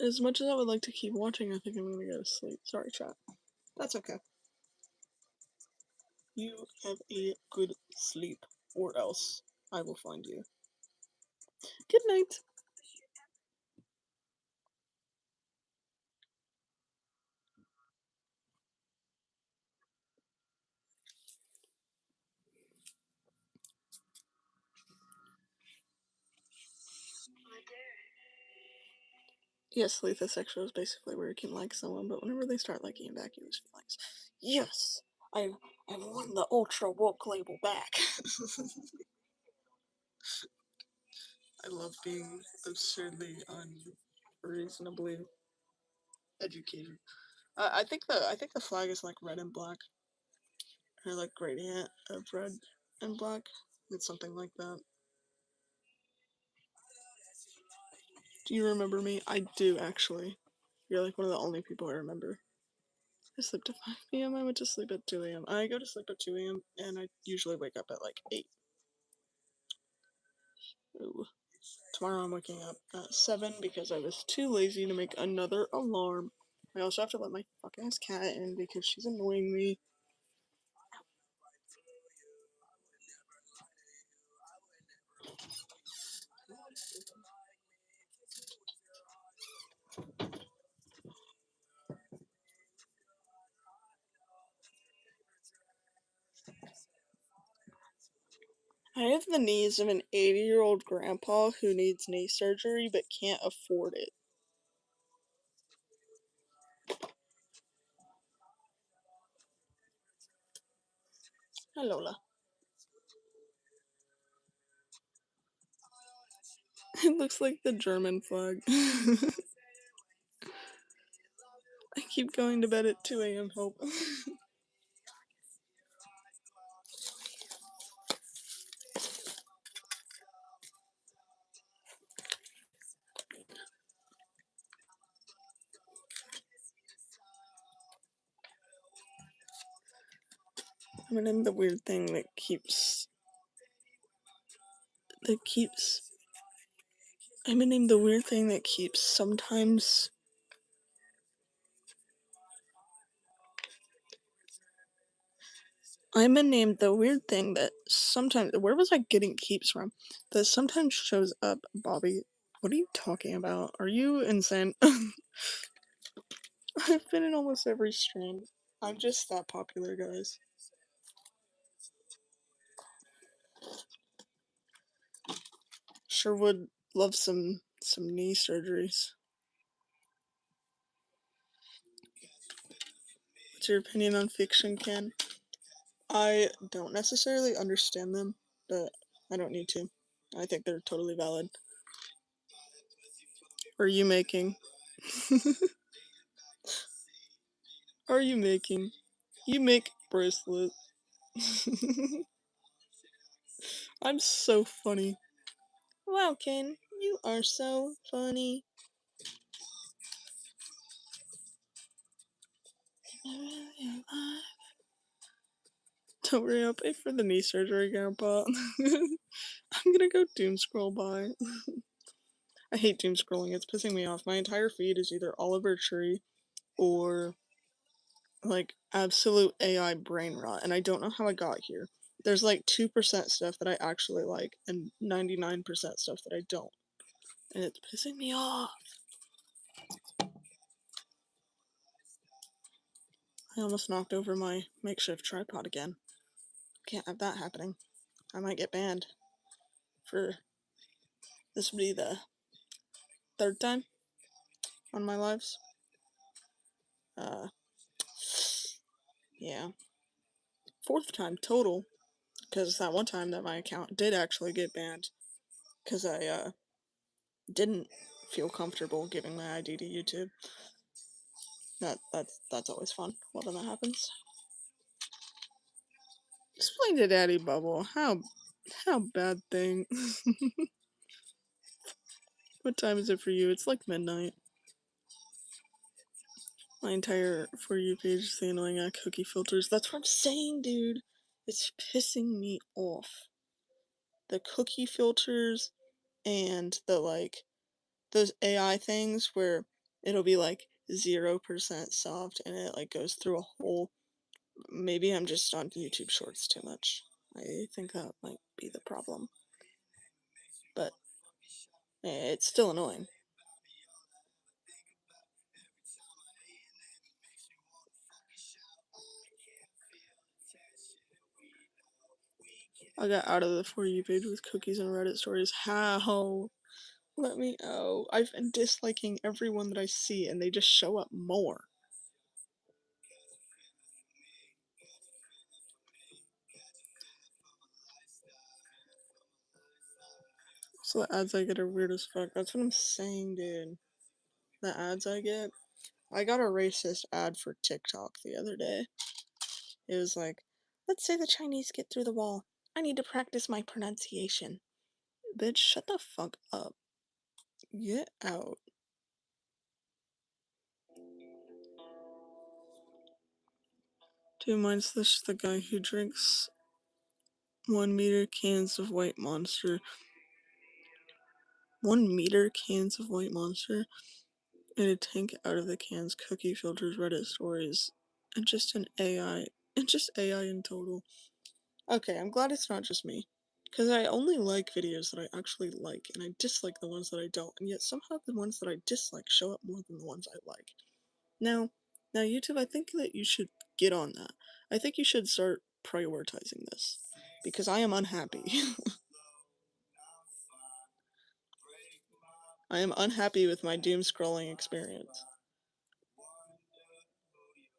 as much as I would like to keep watching, I think I'm gonna go to sleep. Sorry, chat. That's okay. You have a good sleep, or else I will find you. Good night. Yes, lethosexual is basically where you can like someone, but whenever they start liking you back, you lose feelings. Yes, I've won the ultra woke label back. I love being absurdly unreasonably educated. I think the flag is like red and black, or like gradient of red and black. It's something like that. Do you remember me? I do actually. You're like one of the only people I remember. I slept at 5 p.m. I went to sleep at 2 a.m. I go to sleep at 2 a.m. and I usually wake up at like 8. Ooh. Tomorrow I'm waking up at 7 because I was too lazy to make another alarm. I also have to let my fuck ass cat in because she's annoying me. I have the knees of an 80-year-old grandpa who needs knee surgery but can't afford it. Hi, Lola. It looks like the German flag. I keep going to bed at 2 a.m. Hope. I mean, I'm the weird thing that keeps I'm gonna name the weird thing that keeps sometimes. I'm gonna name the weird thing that sometimes. Where was I getting keeps from? That sometimes shows up. Bobby, what are you talking about? Are you insane? I've been in almost every stream. I'm just that popular, guys. Sure would love some knee surgeries. What's your opinion on fiction, Ken? I don't necessarily understand them, but I don't need to. I think they're totally valid. Are you making? Are you making? You make bracelet. I'm so funny. Wow, Ken, you are so funny. Don't worry, I'll pay for the knee surgery, Grandpa. I'm gonna go doom scroll by. I hate doom scrolling, it's pissing me off. My entire feed is either Oliver Tree or like absolute AI brain rot, and I don't know how I got here. There's like 2% stuff that I actually like, and 99% stuff that I don't. And it's pissing me off. I almost knocked over my makeshift tripod again. Can't have that happening. I might get banned for this would be the third time on my lives. Uh, yeah, fourth time total. Because that one time that my account did actually get banned, because I didn't feel comfortable giving my ID to YouTube. That's always fun when that happens. Explain to Daddy Bubble how bad thing. What time is it for you? It's like midnight. My entire For You page is the annoying cookie filters. That's what I'm saying, dude. It's pissing me off. The cookie filters and the those AI things where it'll be like 0% soft and it goes through a whole. Maybe I'm just on YouTube Shorts too much. I think that might be the problem. But it's still annoying. I got out of the For You page with cookies and Reddit stories. How? Let me know. I've been disliking everyone that I see and they just show up more. So the ads I get are weird as fuck. That's what I'm saying, dude. The ads I get. I got a racist ad for TikTok the other day. It was like, let's say the Chinese get through the wall. I need to practice my pronunciation. Bitch, shut the fuck up. Get out. Dude, mine's the guy who drinks 1 meter cans of White Monster. 1 meter cans of White Monster in a tank out of the cans, cookie filters, Reddit stories, and just an AI. And just AI in total. Okay, I'm glad it's not just me. Because I only like videos that I actually like, and I dislike the ones that I don't, and yet somehow the ones that I dislike show up more than the ones I like. Now, YouTube, I think that you should get on that. I think you should start prioritizing this. Because I am unhappy. I am unhappy with my doom scrolling experience.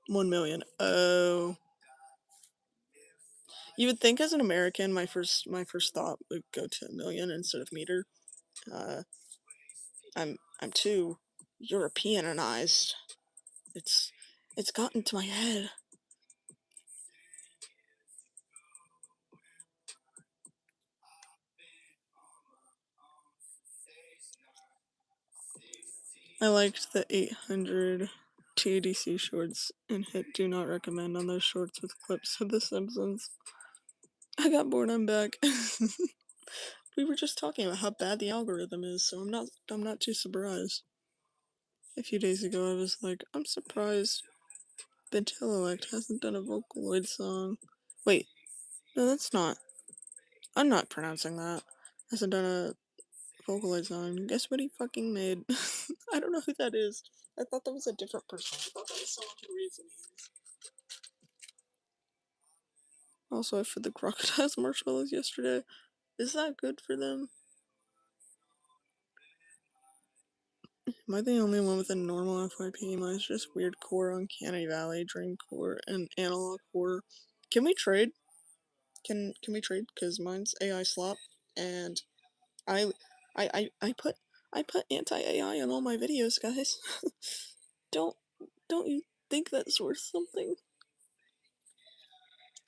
1 million. Oh. You would think as an American, my first thought would go to a million instead of meter. Uh, I'm too Europeanized. It's gotten to my head. I liked the 800 TADC shorts and hit do not recommend on those shorts with clips of The Simpsons. I got bored, I'm back. We were just talking about how bad the algorithm is, so I'm not too surprised. A few days ago I was like, I'm surprised Ventilelect hasn't done a Vocaloid song. Wait, no, that's not. I'm not pronouncing that. Hasn't done a Vocaloid song. Guess what he fucking made? I don't know who that is. I thought that was a different person. I thought that was someone who reads names. Also, I fed the crocodiles marshmallows yesterday. Is that good for them? Am I the only one with a normal FYP? Mine's just weird core, uncanny valley, dream core, and analog horror. Can we trade? Can we trade? Cause mine's AI slop, and I I put anti AI on all my videos, guys. don't don't you think that's worth something,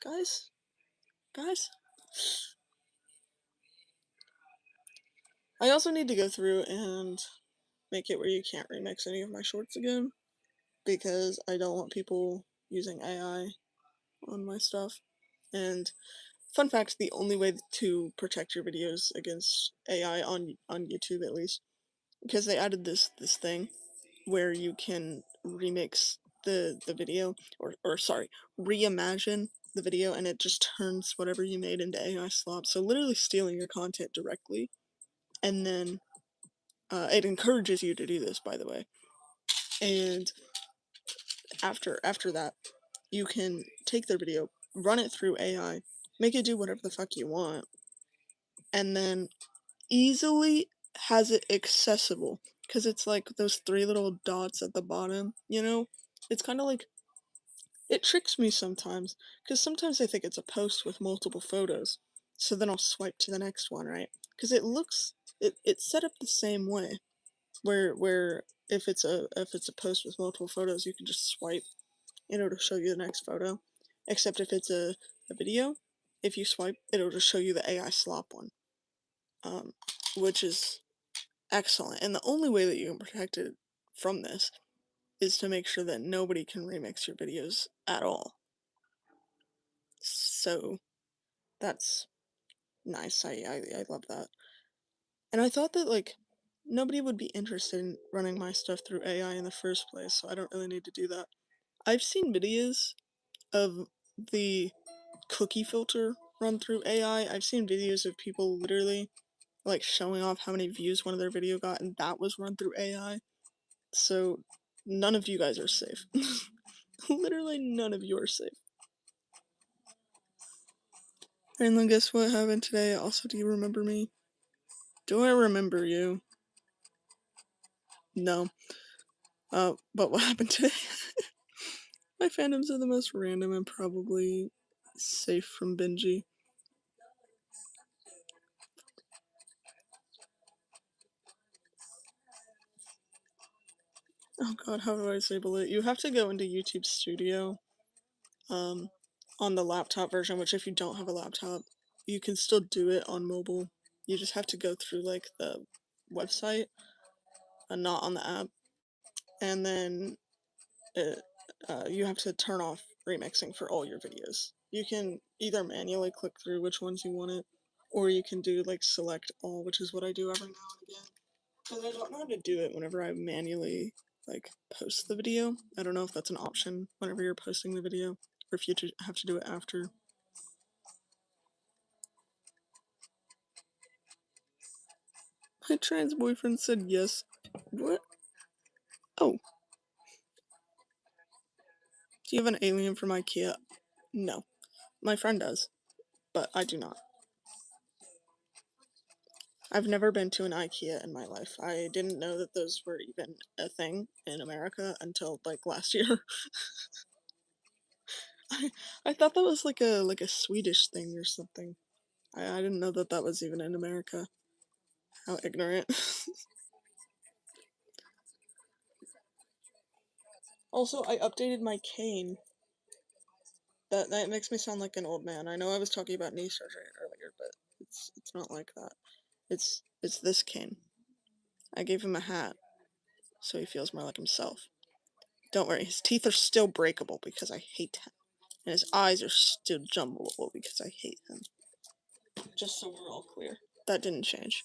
guys? Guys. I also need to go through and make it where you can't remix any of my shorts again, because I don't want people using AI on my stuff. And fun fact, the only way to protect your videos against AI on YouTube, at least, because they added this thing where you can remix the video, or sorry, reimagine the video, and it just turns whatever you made into AI slop. So literally stealing your content directly, and then it encourages you to do this, by the way. And after that, you can take their video, run it through AI, make it do whatever the fuck you want, and then easily has it accessible, because it's like those three little dots at the bottom, you know? It's kind of like, it tricks me sometimes, because sometimes I think it's a post with multiple photos, so then I'll swipe to the next one, right? Because it's set up the same way, where if it's a post with multiple photos, you can just swipe and it'll show you the next photo. Except if it's a video, if you swipe, it'll just show you the AI slop one, um, which is excellent. And the only way that you can protect it from this is to make sure that nobody can remix your videos at all. So that's nice. I love that. And I thought that like nobody would be interested in running my stuff through AI in the first place, so I don't really need to do that. I've seen videos of the cookie filter run through AI. I've seen videos of people literally like showing off how many views one of their video got, and that was run through AI. So none of you guys are safe. Literally none of you are safe. And then guess what happened today? Also, do you remember me? Do I remember you? No. But what happened today? My fandoms are the most random and probably safe from Benji. Oh god, how do I disable it? You have to go into YouTube Studio, um, on the laptop version, which if you don't have a laptop, you can still do it on mobile. You just have to go through, like, the website and not on the app, and then it, you have to turn off remixing for all your videos. You can either manually click through which ones you want it, or you can do, like, select all, which is what I do every now and again. Because I don't know how to do it whenever I manually, like, post the video. I don't know if that's an option whenever you're posting the video, or if you have to do it after. My trans boyfriend said yes. What? Oh, do you have an alien from IKEA? No. My friend does, but I do not. I've never been to an IKEA in my life. I didn't know that those were even a thing in America until like last year. I thought that was like a Swedish thing or something. I didn't know that that was even in America. How ignorant. Also, I updated my cane. That makes me sound like an old man. I know I was talking about knee surgery earlier, but it's not like that. It's this cane. I gave him a hat, so he feels more like himself. Don't worry, his teeth are still breakable because I hate him. And his eyes are still jumbleable because I hate him. Just so we're all clear. That didn't change.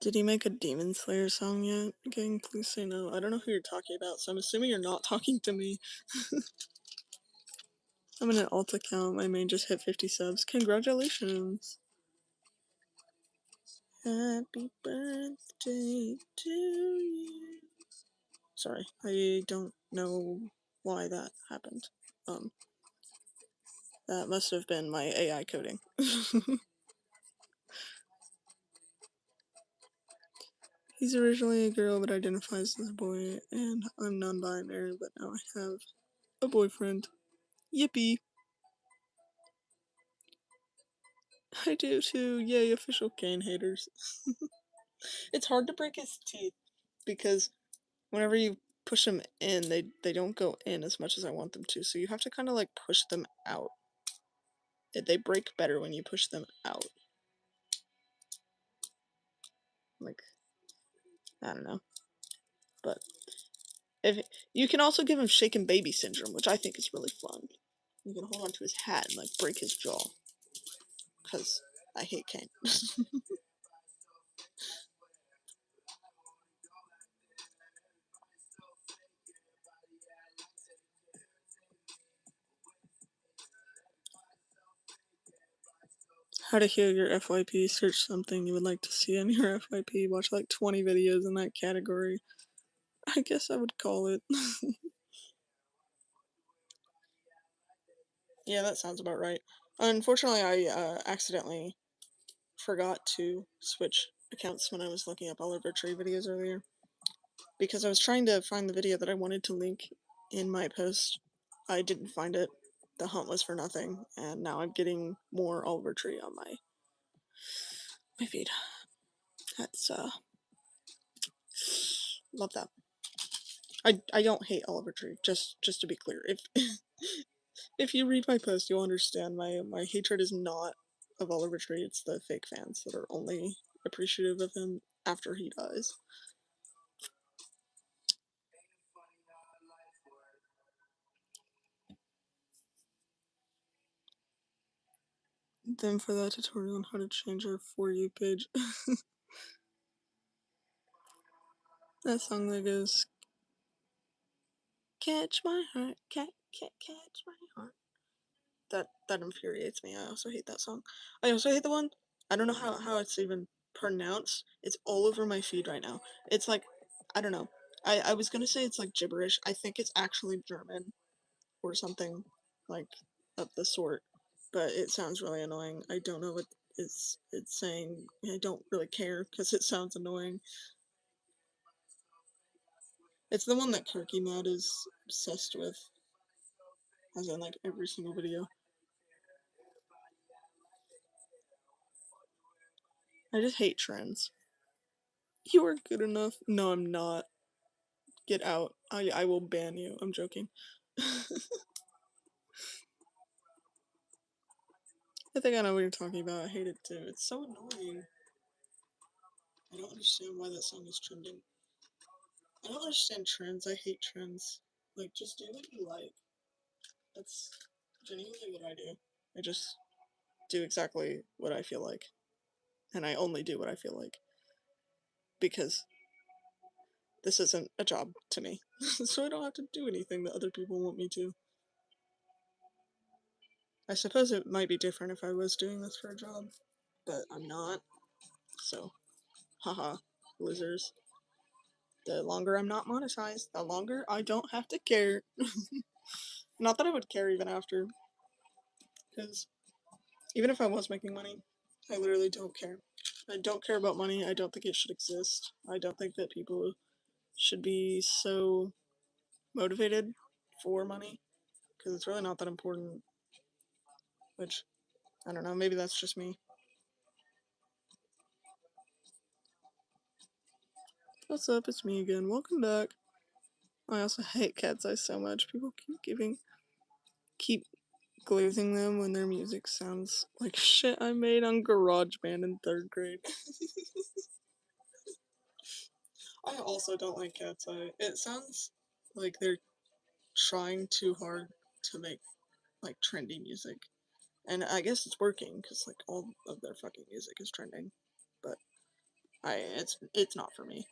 Did he make a Demon Slayer song yet? Gang, please say no. I don't know who you're talking about, so I'm assuming you're not talking to me. I'm in an alt account. My main just hit 50 subs. Congratulations. Happy birthday to you. Sorry, I don't know why that happened. That must have been my AI coding. He's originally a girl but identifies as a boy, and I'm non-binary, but now I have a boyfriend. Yippee! I do too. Yay, official cane haters. It's hard to break his teeth because whenever you push them in, they don't go in as much as I want them to, so you have to kind of like push them out. They break better when you push them out. Like, I don't know. But if you can also give him shaken baby syndrome, which I think is really fun. You can hold onto his hat and like break his jaw. Because I hate Kane. How to heal your FYP. Search something you would like to see in your FYP. Watch like 20 videos in that category. I guess I would call it. Yeah, that sounds about right. Unfortunately, I accidentally forgot to switch accounts when I was looking up Oliver Tree videos earlier. Because I was trying to find the video that I wanted to link in my post I didn't find it. The hunt was for nothing, and now I'm getting more Oliver Tree on my feed. That's love that. I don't hate Oliver Tree. Just to be clear, if if you read my post, you'll understand my hatred is not of Oliver Tree. It's the fake fans that are only appreciative of him after he dies. Then for that tutorial on how to change our For You page, that song that goes, "Catch my heart, catch my heart." That infuriates me. I also hate that song. I also hate the one. I don't know how it's even pronounced. It's all over my feed right now. It's like, I don't know. I was gonna say it's like gibberish. I think it's actually German or something like of the sort, but it sounds really annoying. I don't know what it's saying. I don't really care because it sounds annoying. It's the one that Kirky Mad is obsessed with, as in like every single video. I just hate trends. You are good enough. No, I'm not. Get out. I will ban you. I'm joking. I think I know what you're talking about. I hate it too. It's so annoying. I don't understand why that song is trending. I don't understand trends. I hate trends. Like, just do what you like. That's genuinely what I do. I just do exactly what I feel like. And I only do what I feel like. Because this isn't a job to me. So I don't have to do anything that other people want me to. I suppose it might be different if I was doing this for a job. But I'm not. So, haha, losers. The longer I'm not monetized, the longer I don't have to care. Not that I would care even after. Because even if I was making money, I literally don't care. I don't care about money. I don't think it should exist. I don't think that people should be so motivated for money. Because it's really not that important. Which, I don't know, maybe that's just me. What's up? It's me again. Welcome back. I also hate Cat's Eye so much. People keep glazing them when their music sounds like shit I made on GarageBand in 3rd grade. I also don't like Cat's Eye. It sounds like they're trying too hard to make like trendy music. And I guess it's working because like all of their fucking music is trending. But it's not for me.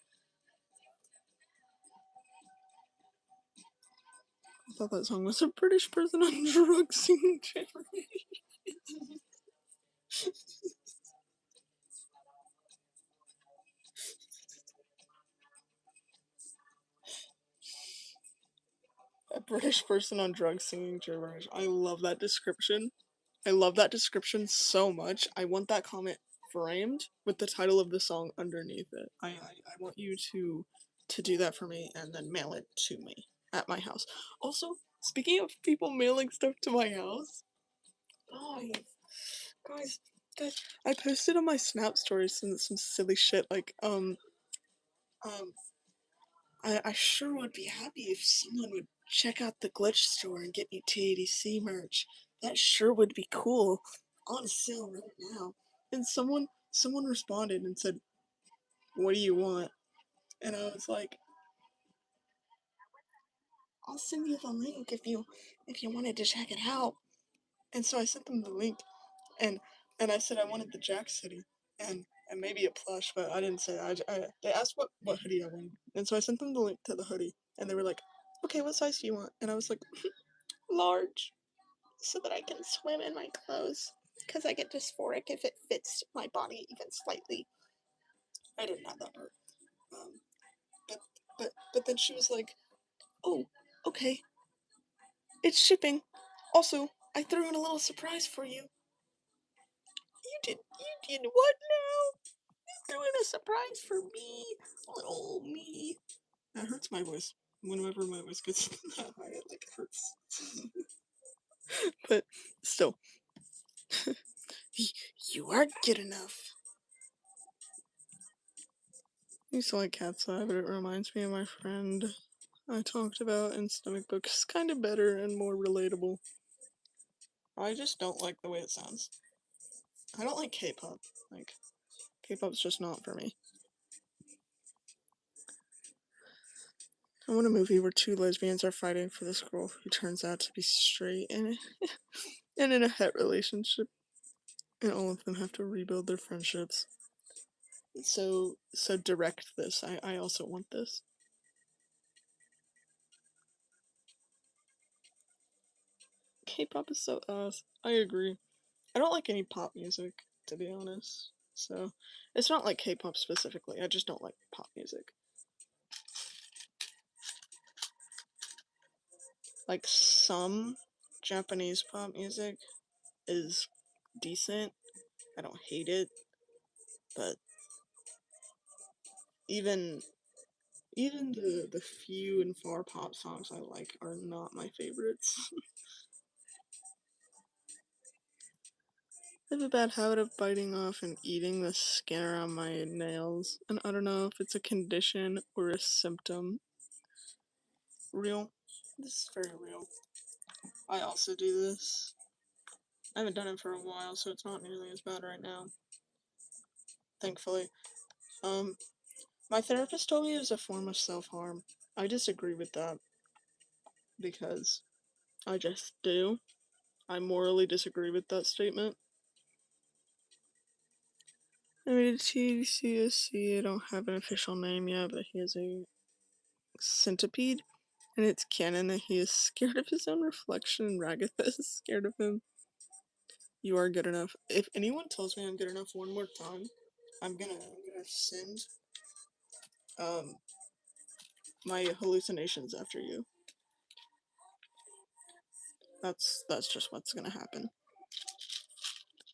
I thought that song was a British person on drugs singing gibberish. A British person on drugs singing gibberish. I love that description. I love that description so much. I want that comment framed with the title of the song underneath it. I want you to do that for me and then mail it to me at my house. Also, speaking of people mailing stuff to my house, guys, guys, guys, I posted on my Snap story some silly shit like um I sure would be happy if someone would check out the glitch store and get me TADC merch. That sure would be cool. On sale right now. And someone responded and said, "What do you want?" And I was like, "I'll send you the link if you wanted to check it out." And so I sent them the link and I said I wanted the Jack City and maybe a plush, but I didn't say they asked what hoodie I wanted. And so I sent them the link to the hoodie and they were like, "Okay, what size do you want?" And I was like, "Large, so that I can swim in my clothes because I get dysphoric if it fits my body even slightly." I didn't have that part. Um, but but then she was like, "Oh, okay, it's shipping. Also, I threw in a little surprise for you." You did what now? You threw in a surprise for me, little me. That hurts my voice. Whenever my voice gets that high, it like hurts. But still, you are good enough. I used to like Cat's Eye, but it reminds me of my friend I talked about in Stomach Book. It's kind of better and more relatable. I just don't like the way it sounds. I don't like K-pop. Like, K-pop's just not for me. I want a movie where two lesbians are fighting for this girl who turns out to be straight and in a het relationship, and all of them have to rebuild their friendships. So direct this. I also want this. K-pop is so ass. I agree. I don't like any pop music, to be honest. So it's not like K-pop specifically. I just don't like pop music. Like some Japanese pop music is decent. I don't hate it, but even even the few and far pop songs I like are not my favorites. I have a bad habit of biting off and eating the skin around my nails, and I don't know if it's a condition or a symptom. Real. This is very real. I also do this. I haven't done it for a while, so it's not nearly as bad right now. Thankfully. Um, my therapist told me it was a form of self-harm. I disagree with that because I just do. I morally disagree with that statement. I mean, TCSC, I don't have an official name yet, but he is a centipede, and it's canon that he is scared of his own reflection, and Ragatha is scared of him. You are good enough. If anyone tells me I'm good enough one more time, I'm gonna send um my hallucinations after you. That's just what's gonna happen.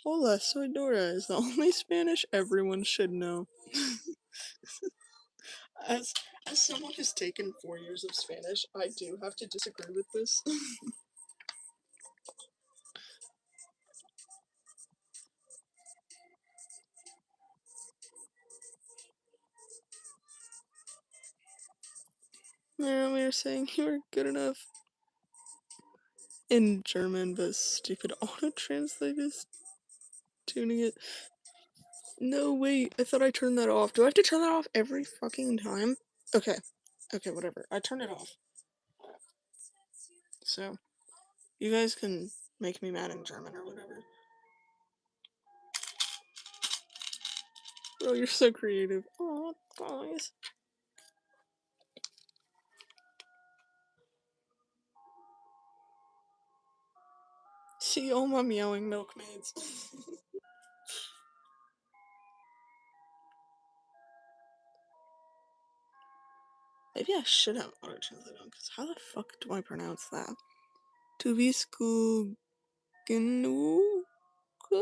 Hola, soy Dora is the only Spanish everyone should know. As as someone who's taken 4 years of Spanish, I do have to disagree with this. Yeah, we were saying you were good enough in German, but stupid auto translate is tuning it. No, wait, I thought I turned that off. Do I have to turn that off every fucking time? Okay. Okay, whatever. I turned it off. So, you guys can make me mad in German or whatever. Bro, you're so creative. Aw, guys. See all my meowing milkmaids. Maybe I should have auto translate on, because how the fuck do I pronounce that? Tuvisku Gnu? I'm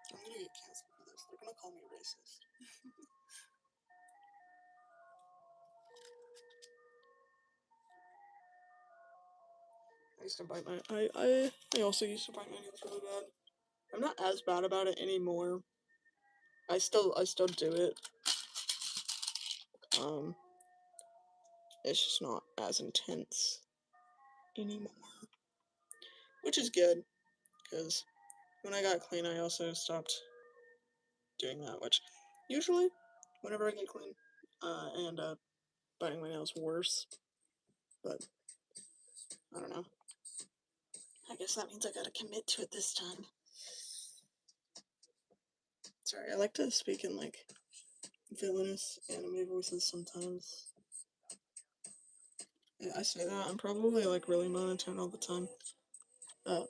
gonna get canceled for this. They're gonna call me racist. I used to bite my I also used to bite my nails really bad. I'm not as bad about it anymore. I still do it. Um it's just not as intense anymore. Which is good, because when I got clean I also stopped doing that, which usually whenever I get clean, I end up biting my nails worse. But I don't know. I guess that means I gotta commit to it this time. Sorry, I like to speak in like villainous anime voices sometimes. Yeah, I say that, I'm probably like really monotone all the time.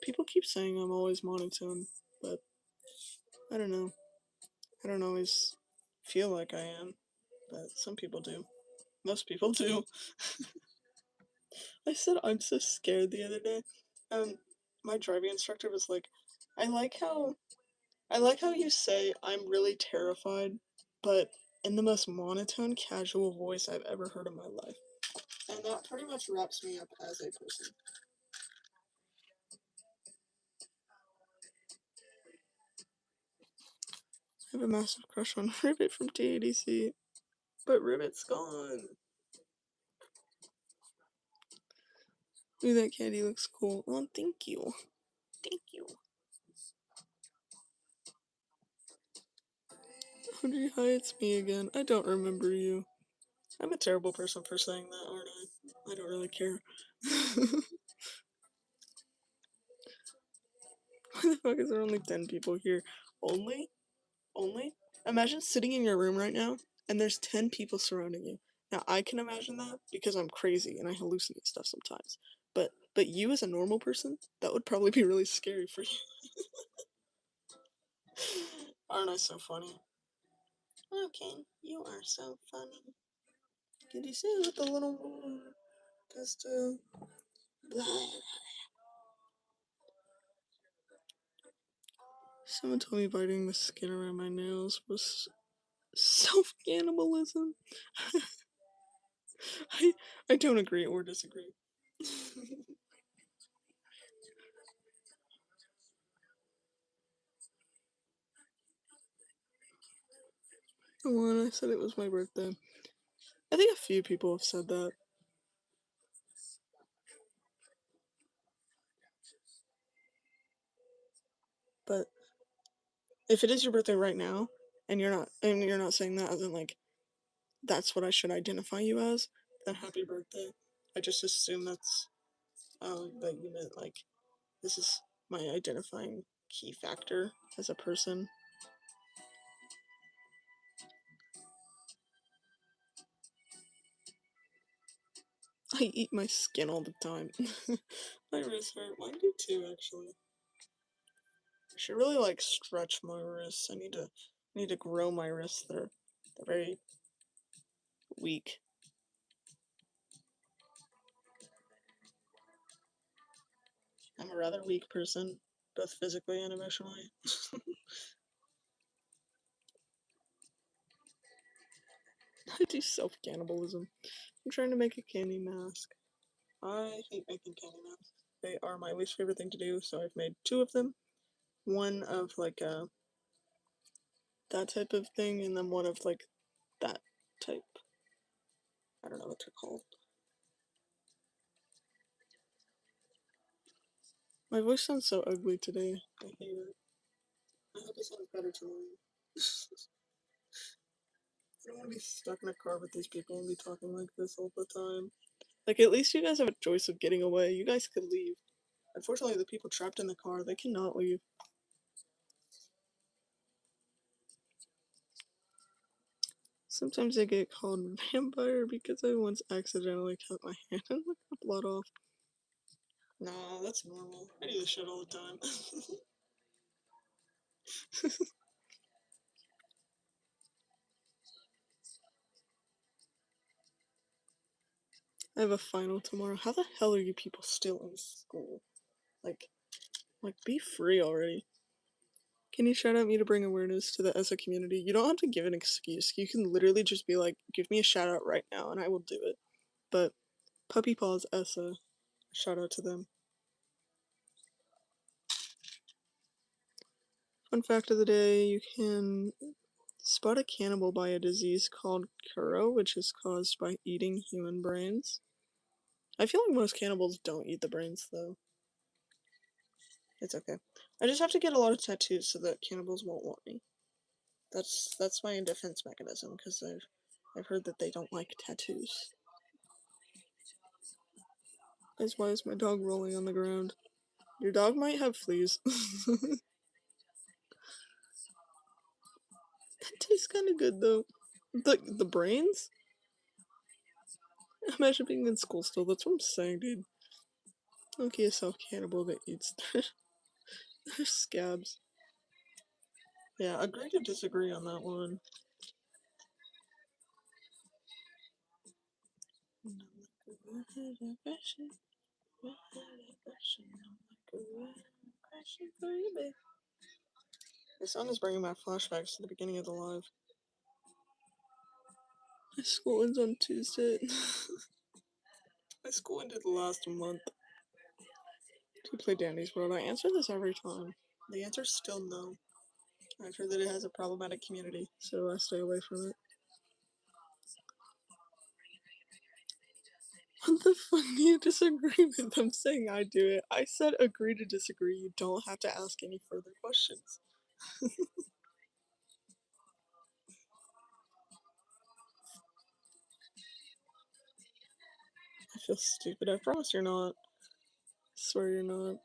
People keep saying I'm always monotone, but I don't know. I don't always feel like I am, but some people do. Most people do. I said I'm so scared the other day. My driving instructor was like, I like how I like how you say I'm really terrified, but in the most monotone, casual voice I've ever heard in my life. And that pretty much wraps me up as a person. I have a massive crush on Ribbit from TADC, but Ribbit's gone. Ooh, that candy looks cool. Oh, thank you. Thank you. Audrey, hi, it's me again. I don't remember you. I'm a terrible person for saying that, aren't I? I don't really care. Why the fuck is there only 10 people here? Only? Only? Imagine sitting in your room right now and there's 10 people surrounding you. Now I can imagine that because I'm crazy and I hallucinate stuff sometimes. But you as a normal person, that would probably be really scary for you. Aren't I so funny? Okay, you are so funny. Can you see with the little pastel? Someone told me biting the skin around my nails was self-cannibalism. I, I don't agree or disagree. When I said it was my birthday, I think a few people have said that. But if it is your birthday right now, and you're not saying that as in like that's what I should identify you as, then happy birthday. I just assume that's that you meant like this is my identifying key factor as a person. I eat my skin all the time. My wrists hurt. Mine do too, actually. I should really like stretch my wrists. I need to grow my wrists. They're very weak. I'm a rather weak person, both physically and emotionally. I do self cannibalism. I'm trying to make a candy mask. I hate making candy masks. They are my least favorite thing to do, so I've made two of them. One of like that type of thing, and then one of like that type. I don't know what they're called. My voice sounds so ugly today. I hate it. I hope it sounds better tomorrow. I don't want to be stuck in a car with these people and be talking like this all the time. Like, at least you guys have a choice of getting away. You guys could leave. Unfortunately, the people trapped in the car, they cannot leave. Sometimes I get called vampire because I once accidentally cut my hand and licked the blood off. Nah, that's normal. I do this shit all the time. I have a final tomorrow. How the hell are you people still in school? Like, be free already. Can you shout out me to bring awareness to the ESSA community? You don't have to give an excuse. You can literally just be like, give me a shout out right now and I will do it. But Puppy Paws ESSA, shout out to them. Fun fact of the day, you can spot a cannibal by a disease called Kuro, which is caused by eating human brains. I feel like most cannibals don't eat the brains though. It's okay. I just have to get a lot of tattoos so that cannibals won't want me. That's my defense mechanism because I've heard that they don't like tattoos. Guys, why is my dog rolling on the ground? Your dog might have fleas. That tastes kind of good though. The brains? Imagine being in school still. That's what I'm saying, dude. Okay, a self cannibal that eats their scabs. Yeah, agree to disagree on that one. This song is bringing back flashbacks to the beginning of the live. My school ends on Tuesday. My school ended last month. To play Dandy's World. I answer this every time. The answer's still no. I've heard that it has a problematic community, so I stay away from it. What the fuck do you disagree with them saying I do it? I said agree to disagree. You don't have to ask any further questions. I feel stupid. I promise you're not. I swear you're not.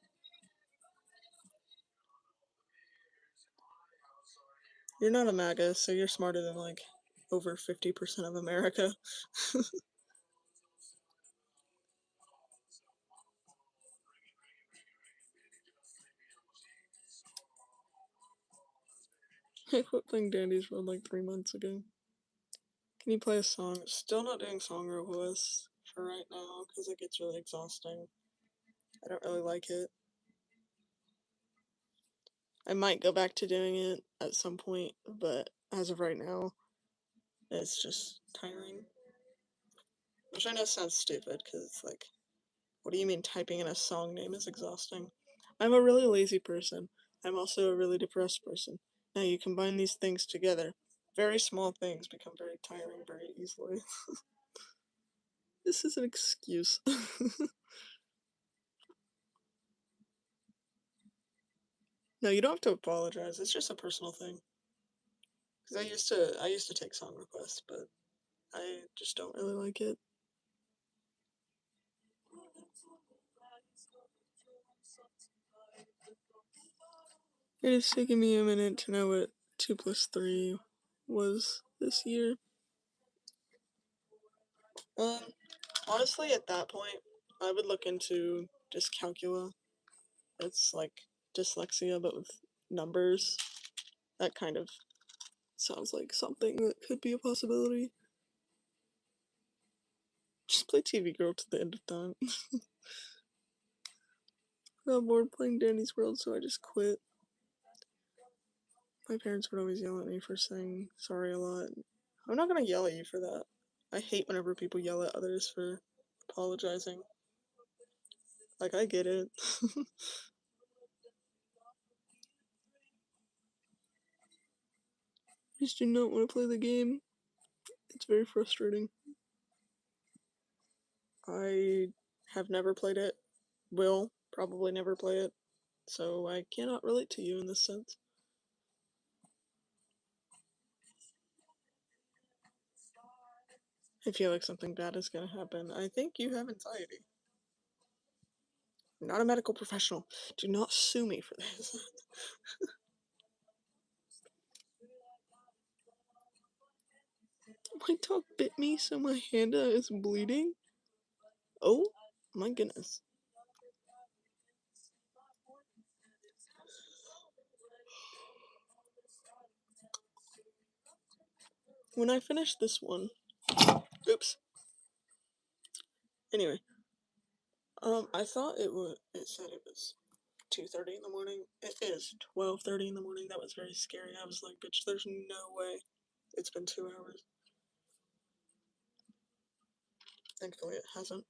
You're not a MAGA, so you're smarter than like over 50% of America. I quit playing Dandy's World like 3 months ago. Can you play a song? Still not doing song requests for right now because it gets really exhausting. I don't really like it. I might go back to doing it at some point, but as of right now, it's just tiring. Which I know sounds stupid because it's like, what do you mean typing in a song name is exhausting? I'm a really lazy person. I'm also a really depressed person. Now you combine these things together. Very small things become very tiring very easily. This is an excuse. No, you don't have to apologize. It's just a personal thing. Because I used to take song requests, but I just don't really like it. It has taken me a minute to know what 2 plus 3 was this year. Um, Honestly, at that point, I would look into dyscalculia. It's like dyslexia, but with numbers. That kind of sounds like something that could be a possibility. Just play TV Girl to the end of time. I got bored playing Danny's World, so I just quit. My parents would always yell at me for saying sorry a lot. I'm not gonna yell at you for that. I hate whenever people yell at others for apologizing. Like, I get it. I just do not want to play the game. It's very frustrating. I have never played it, will probably never play it, so I cannot relate to you in this sense. I feel like something bad is gonna happen. I think you have anxiety. I'm not a medical professional. Do not sue me for this. My dog bit me, so my hand is bleeding. Oh my goodness. When I finish this one, oops. Anyway, I thought it would. It said it was 2:30 in the morning. It is 12:30 in the morning. That was very scary. I was like, bitch, there's no way. It's been 2 hours. Thankfully, it hasn't.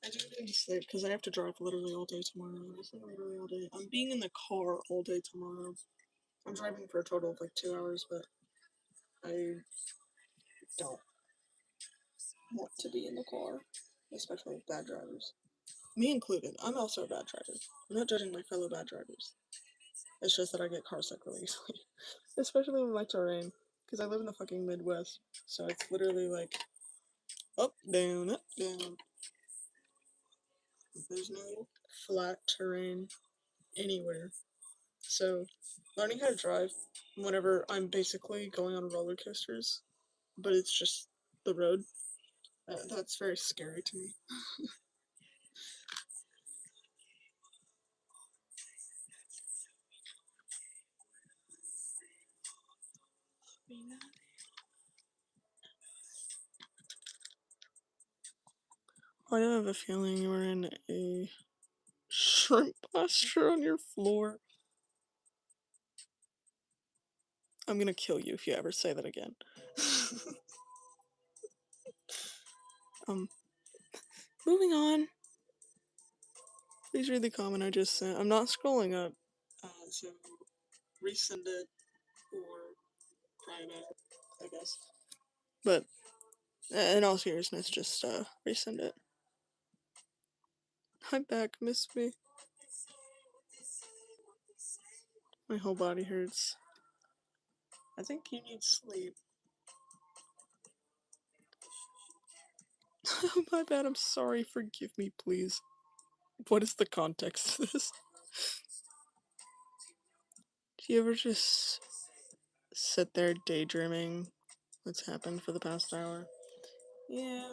I do need to sleep because I have to drive literally all day tomorrow. Literally all day. I'm being in the car all day tomorrow. I'm driving for a total of like 2 hours, but I don't want to be in the car, especially with bad drivers. Me included. I'm also a bad driver. I'm not judging my fellow bad drivers. It's just that I get car sick really easily, especially with my terrain, because I live in the fucking Midwest. So it's literally like up, down, up, down. There's no flat terrain anywhere. So learning how to drive whenever I'm basically going on roller coasters, but it's just the road, that's very scary to me. Why do I have a feeling you were in a shrimp posture on your floor? I'm gonna kill you if you ever say that again. um, moving on. Please read the comment I just sent. I'm not scrolling up, so resend it or private, I guess. But in all seriousness, just resend it. My back missed me. My whole body hurts. I think you need sleep. Oh, my bad. I'm sorry. Forgive me, please. What is the context to this? Do you ever just sit there daydreaming what's happened for the past hour? Yeah,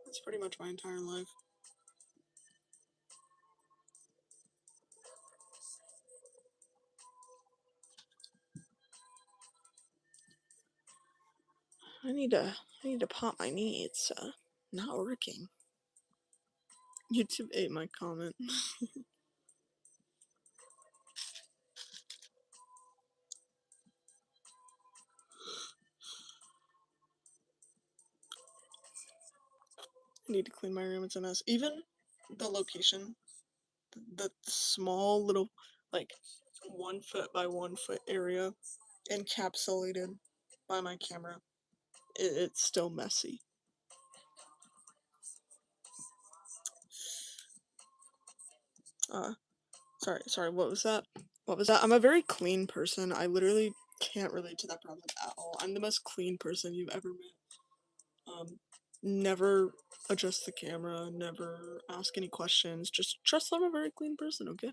that's pretty much my entire life. I need to pop my knee. It's not working. YouTube ate my comment. I need to clean my room. It's a mess. Even the location, the small little, like, 1 foot by 1 foot area encapsulated by my camera, it's still messy. Sorry, what was that? What was that? I'm a very clean person. I literally can't relate to that problem at all. I'm the most clean person you've ever met. Never adjust the camera, never ask any questions. Just trust I'm a very clean person, okay?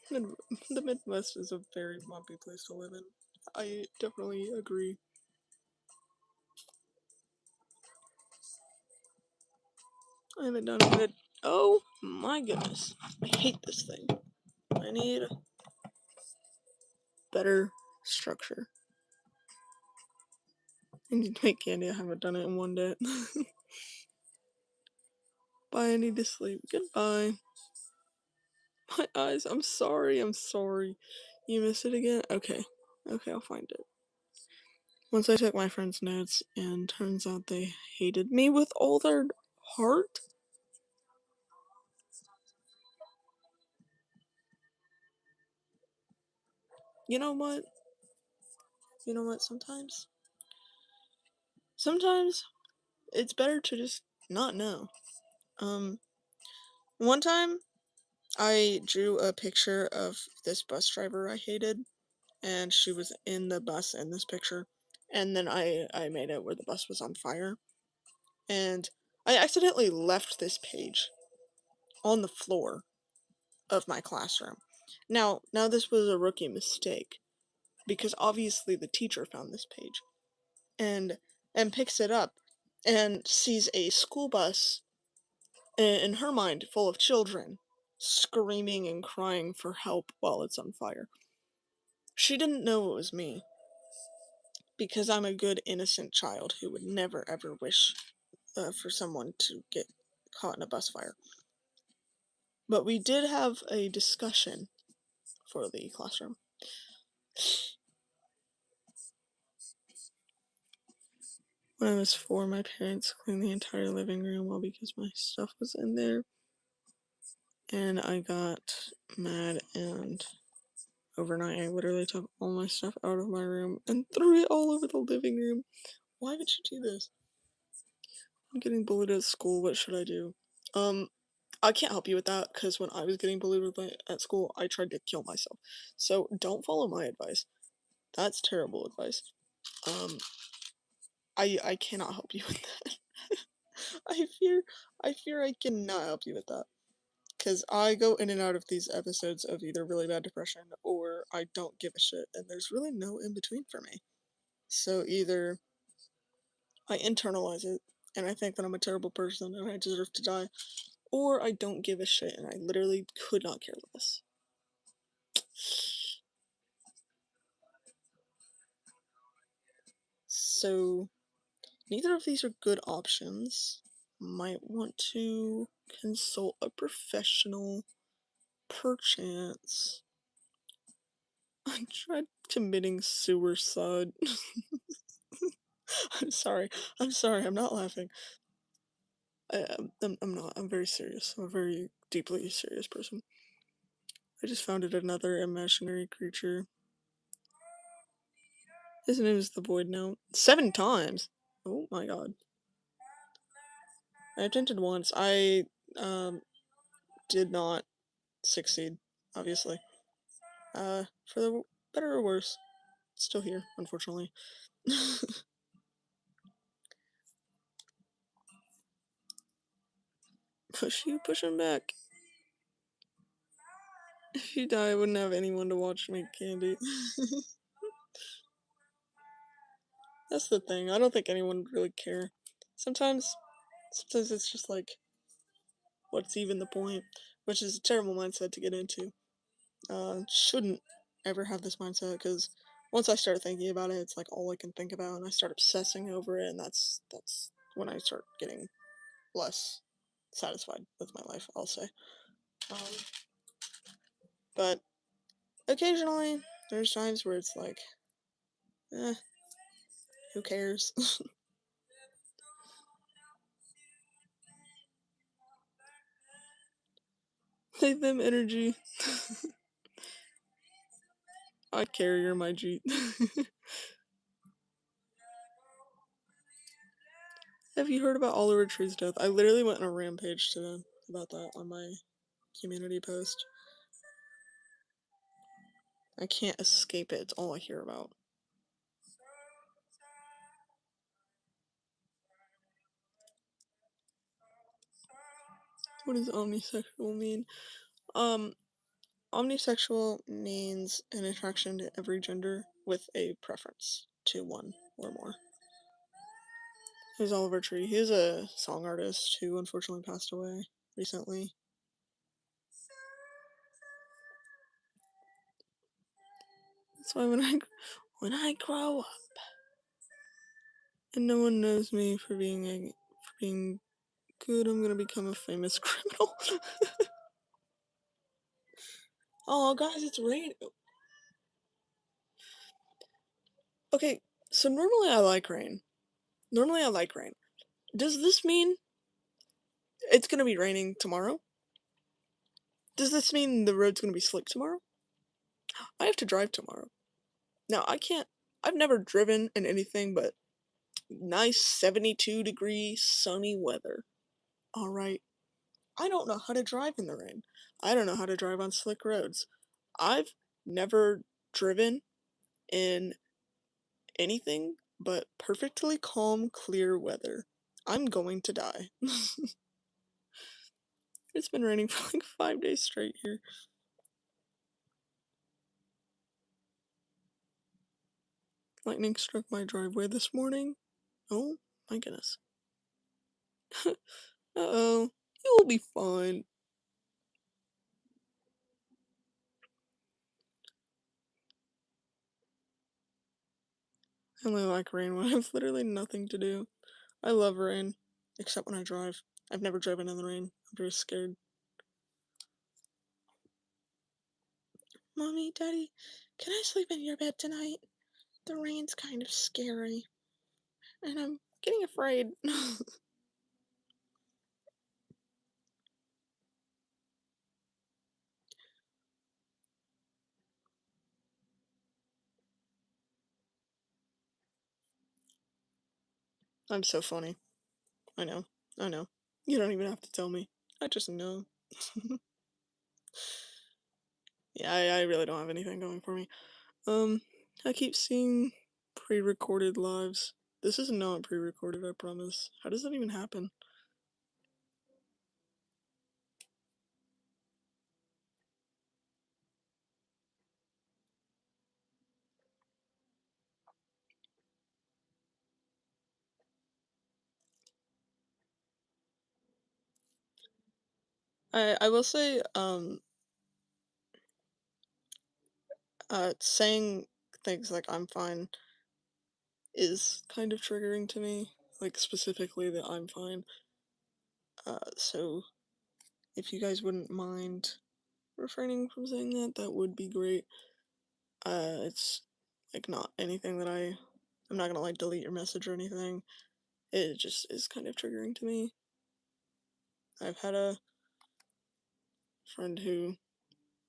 The Midwest is a very lumpy place to live in. I definitely agree. I haven't done a good. Oh my goodness. I hate this thing. I need better structure. I need to make candy. I haven't done it in one day. Bye, I need to sleep. Goodbye. My eyes, I'm sorry. You miss it again? Okay, I'll find it. Once I took my friend's notes, and turns out they hated me with all their heart. You know what? Sometimes it's better to just not know. One time I drew a picture of this bus driver I hated, and she was in the bus in this picture, and then I made it where the bus was on fire, and I accidentally left this page on the floor of my classroom. Now this was a rookie mistake, because obviously the teacher found this page and picks it up and sees a school bus in her mind full of children screaming and crying for help while it's on fire. She didn't know it was me, because I'm a good innocent child who would never ever wish for someone to get caught in a bus fire. But we did have a discussion for the classroom. When I was 4, my parents cleaned the entire living room all because my stuff was in there. And I got mad, and overnight I literally took all my stuff out of my room and threw it all over the living room. Why would you do this? I'm getting bullied at school. What should I do? I can't help you with that, because when I was getting bullied at school, I tried to kill myself. So don't follow my advice. That's terrible advice. I cannot help you with that. I fear I cannot help you with that. Because I go in and out of these episodes of either really bad depression or I don't give a shit, and there's really no in between for me. So either I internalize it and I think that I'm a terrible person and I deserve to die, or I don't give a shit and I literally could not care less. So neither of these are good options. might want to consult a professional, perchance. I tried committing suicide. I'm sorry. I'm sorry. I'm not laughing. I'm not. I'm very serious. I'm a very deeply serious person. I just founded another imaginary creature. His name is the Void now. 7 times! Oh my god. I attempted once. I, um, did not succeed, obviously. For the better or worse, still here, unfortunately. Push him back. If you die, I wouldn't have anyone to watch me candy. That's the thing. I don't think anyone would really care. Sometimes, sometimes it's just like, what's even the point? Which is a terrible mindset to get into. Shouldn't ever have this mindset because once I start thinking about it, it's like all I can think about, and I start obsessing over it, and that's when I start getting less satisfied with my life, I'll say. Um, but occasionally, there's times where it's like, eh, who cares? Save them energy. I carrier my Jeep. Have you heard about Oliver Tree's death? I literally went on a rampage today about that on my community post. I can't escape it. It's all I hear about. What does omnisexual mean? Um, Omnisexual means an attraction to every gender with a preference to one or more. Who's Oliver Tree? He's a song artist who unfortunately passed away recently. That's why when I grow up and no one knows me for being good, I'm gonna become a famous criminal. Oh, guys, it's raining. Okay, so normally I like rain. Normally I like rain. Does this mean it's gonna be raining tomorrow? Does this mean the road's gonna be slick tomorrow? I have to drive tomorrow. Now, I've never driven in anything but nice 72-degree sunny weather. Alright, I don't know how to drive in the rain. I don't know how to drive on slick roads. I've never driven in anything but perfectly calm, clear weather. I'm going to die. It's been raining for like 5 days straight here. Lightning struck my driveway this morning. Oh my goodness. Uh-oh. You'll be fine. I only like rain when I have literally nothing to do. I love rain, except when I drive. I've never driven in the rain. I'm very scared. Mommy, Daddy, can I sleep in your bed tonight? The rain's kind of scary, and I'm getting afraid. I'm so funny. I know. I know. You don't even have to tell me. I just know. Yeah, I really don't have anything going for me. Um, I keep seeing pre-recorded lives. This is not pre-recorded, I promise. How does that even happen? I will say, saying things like "I'm fine" is kind of triggering to me. Like, specifically that I'm fine. So if you guys wouldn't mind refraining from saying that, that would be great. It's like not anything that I'm not gonna like delete your message or anything. It just is kind of triggering to me. I've had a friend who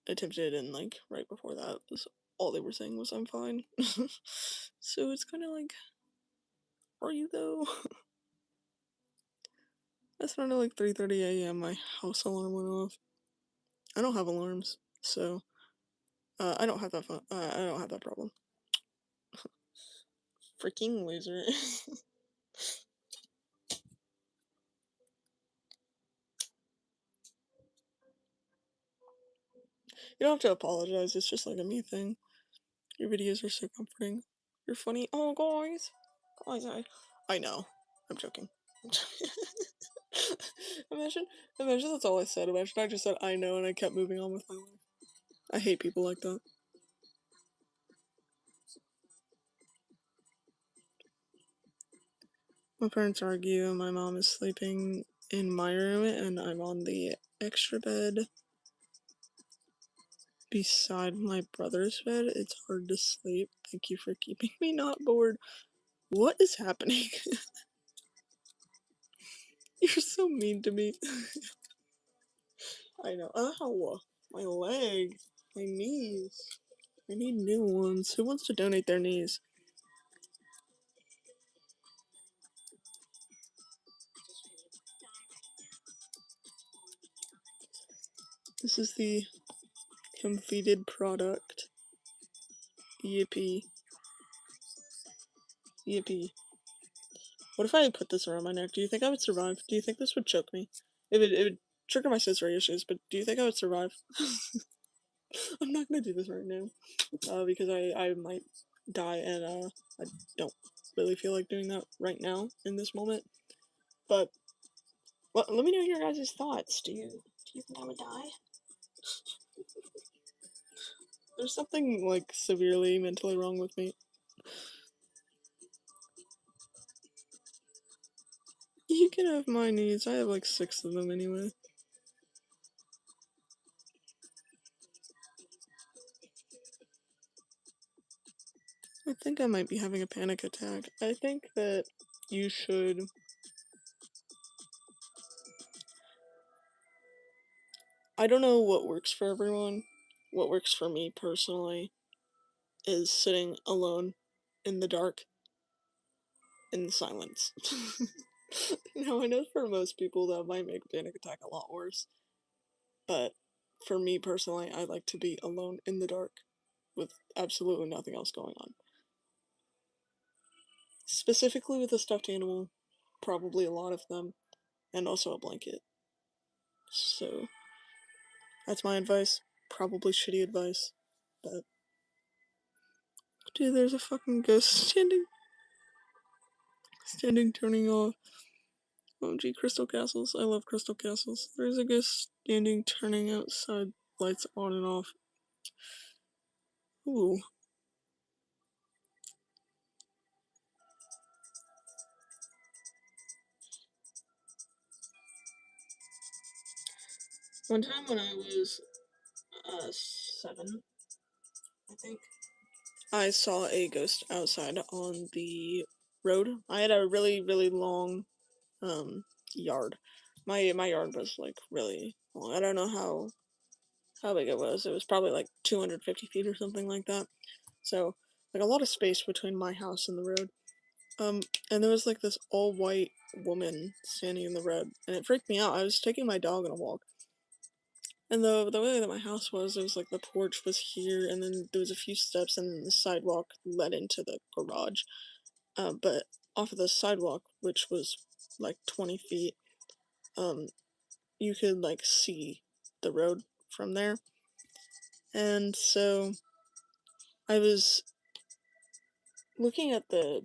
attempted and like right before that was all they were saying was I'm fine. So it's kind of like, are you though? That's not at like 3:30 a.m. My house alarm went off. I don't have alarms, so I don't have that I don't have that problem. Freaking loser. You don't have to apologize. It's just like a me thing. Your videos are so comforting. You're funny. Oh, guys, I know. I'm joking. imagine, imagine that's all I said. Imagine I just said I know and I kept moving on with my life. I hate people like that. My parents argue, and my mom is sleeping in my room, and I'm on the extra bed beside my brother's bed. It's hard to sleep. Thank you for keeping me not bored. What is happening? You're so mean to me. I know. Ow! My leg. My knees. I need new ones. Who wants to donate their knees? This is the completed product. Yippee. Yippee. What if I put this around my neck? Do you think I would survive? Do you think this would choke me? It would trigger my sensory issues, but do you think I would survive? I'm not gonna do this right now. Because I might die and I don't really feel like doing that right now in this moment. But let me know your guys' thoughts. Do you think I would die? There's something like severely mentally wrong with me. You can have my knees. I have like 6 of them anyway. I think I might be having a panic attack. I think that you should. I don't know what works for everyone. What works for me personally is sitting alone in the dark in silence. Now, I know for most people that might make a panic attack a lot worse, but for me personally, I like to be alone in the dark with absolutely nothing else going on. Specifically with a stuffed animal, probably a lot of them, and also a blanket. So, that's my advice. Probably shitty advice, but. Dude, there's a fucking ghost standing, turning off. OMG, Crystal Castles. I love Crystal Castles. There's a ghost standing, turning outside, lights on and off. Ooh. One time when I was 7, I think, I saw a ghost outside on the road. I had a really, really long yard. My yard was like really long. I don't know how big it was. It was probably like 250 feet or something like that. So like a lot of space between my house and the road. And there was like this all white woman standing in the road, and it freaked me out. I was taking my dog on a walk, and the way that my house was, it was like the porch was here, and then there was a few steps, and then the sidewalk led into the garage. But off of the sidewalk, which was like 20 feet, um, you could like see the road from there. And so I was looking at the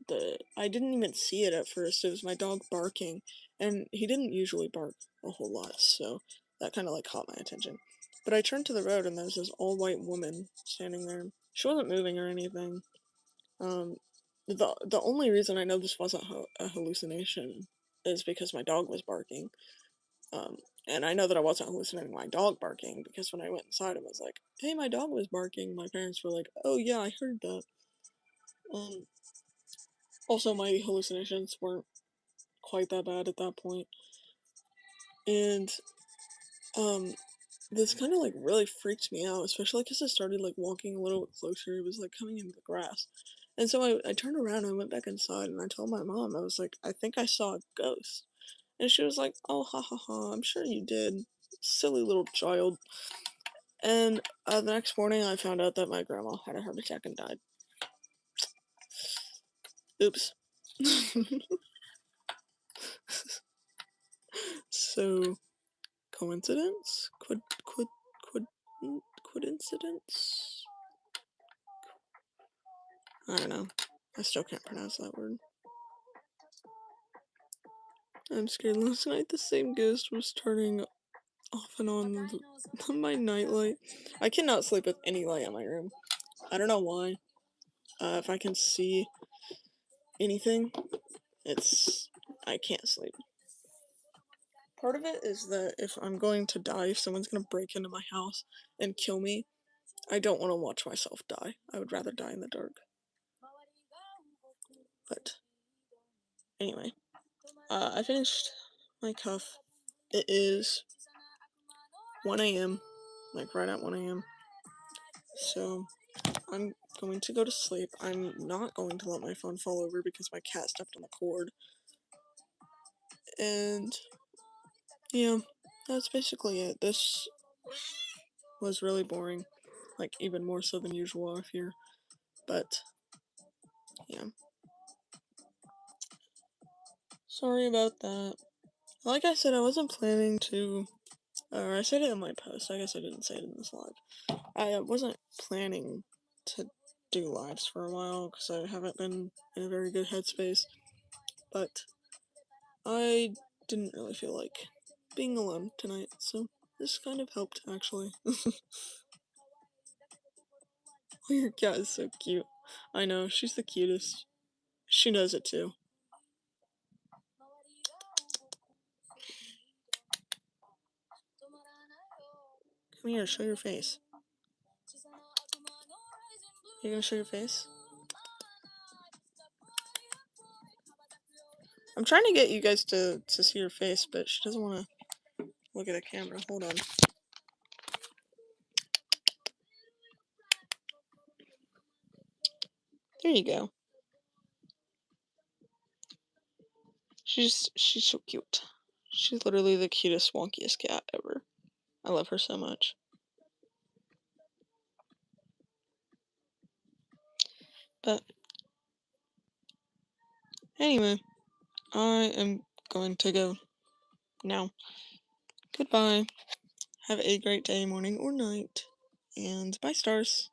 I didn't even see it at first. It was my dog barking, and he didn't usually bark a whole lot, so that kind of like caught my attention. But I turned to the road, and there's this all white woman standing there. She wasn't moving or anything. Um, the only reason I know this wasn't a hallucination is because my dog was barking. Um, and I know that I wasn't hallucinating my dog barking because when I went inside and was like, "Hey, my dog was barking," my parents were like, "Oh yeah, I heard that." Um, Also, my hallucinations weren't quite that bad at that point, and um, this kind of like really freaked me out, especially because I started like walking a little bit closer. It was like coming into the grass, and so I turned around and I went back inside and I told my mom I was like, I think I saw a ghost, and she was like, "Oh, ha ha ha! I'm sure you did, silly little child." And the next morning, I found out that my grandma had a heart attack and died. Oops. So, coincidence? Quid, coincidence? I don't know. I still can't pronounce that word. I'm scared. Last night, the same ghost was turning off and on my nightlight. I cannot sleep with any light in my room. I don't know why. If I can see anything, it's I can't sleep. Part of it is that if I'm going to die, if someone's gonna break into my house and kill me, I don't want to watch myself die. I would rather die in the dark. But anyway, I finished my cuff. It is 1 a.m., like right at 1 a.m. So I'm going to go to sleep. I'm not going to let my phone fall over because my cat stepped on the cord. And yeah, that's basically it. This was really boring, like even more so than usual out here. But yeah, sorry about that. Like I said, I wasn't planning to, or I said it in my post. I guess I didn't say it in this live. I wasn't planning to do lives for a while because I haven't been in a very good headspace. But I didn't really feel like being alone tonight, so this kind of helped actually. Oh, your cat is so cute. I know, she's the cutest. She knows it too. Come here, show your face. You gonna show your face? I'm trying to get you guys to see her face, but she doesn't want to look at the camera. Hold on. There you go. She's so cute. She's literally the cutest, wonkiest cat ever. I love her so much. But anyway, I am going to go now. Goodbye. Have a great day, morning, or night. And bye, stars.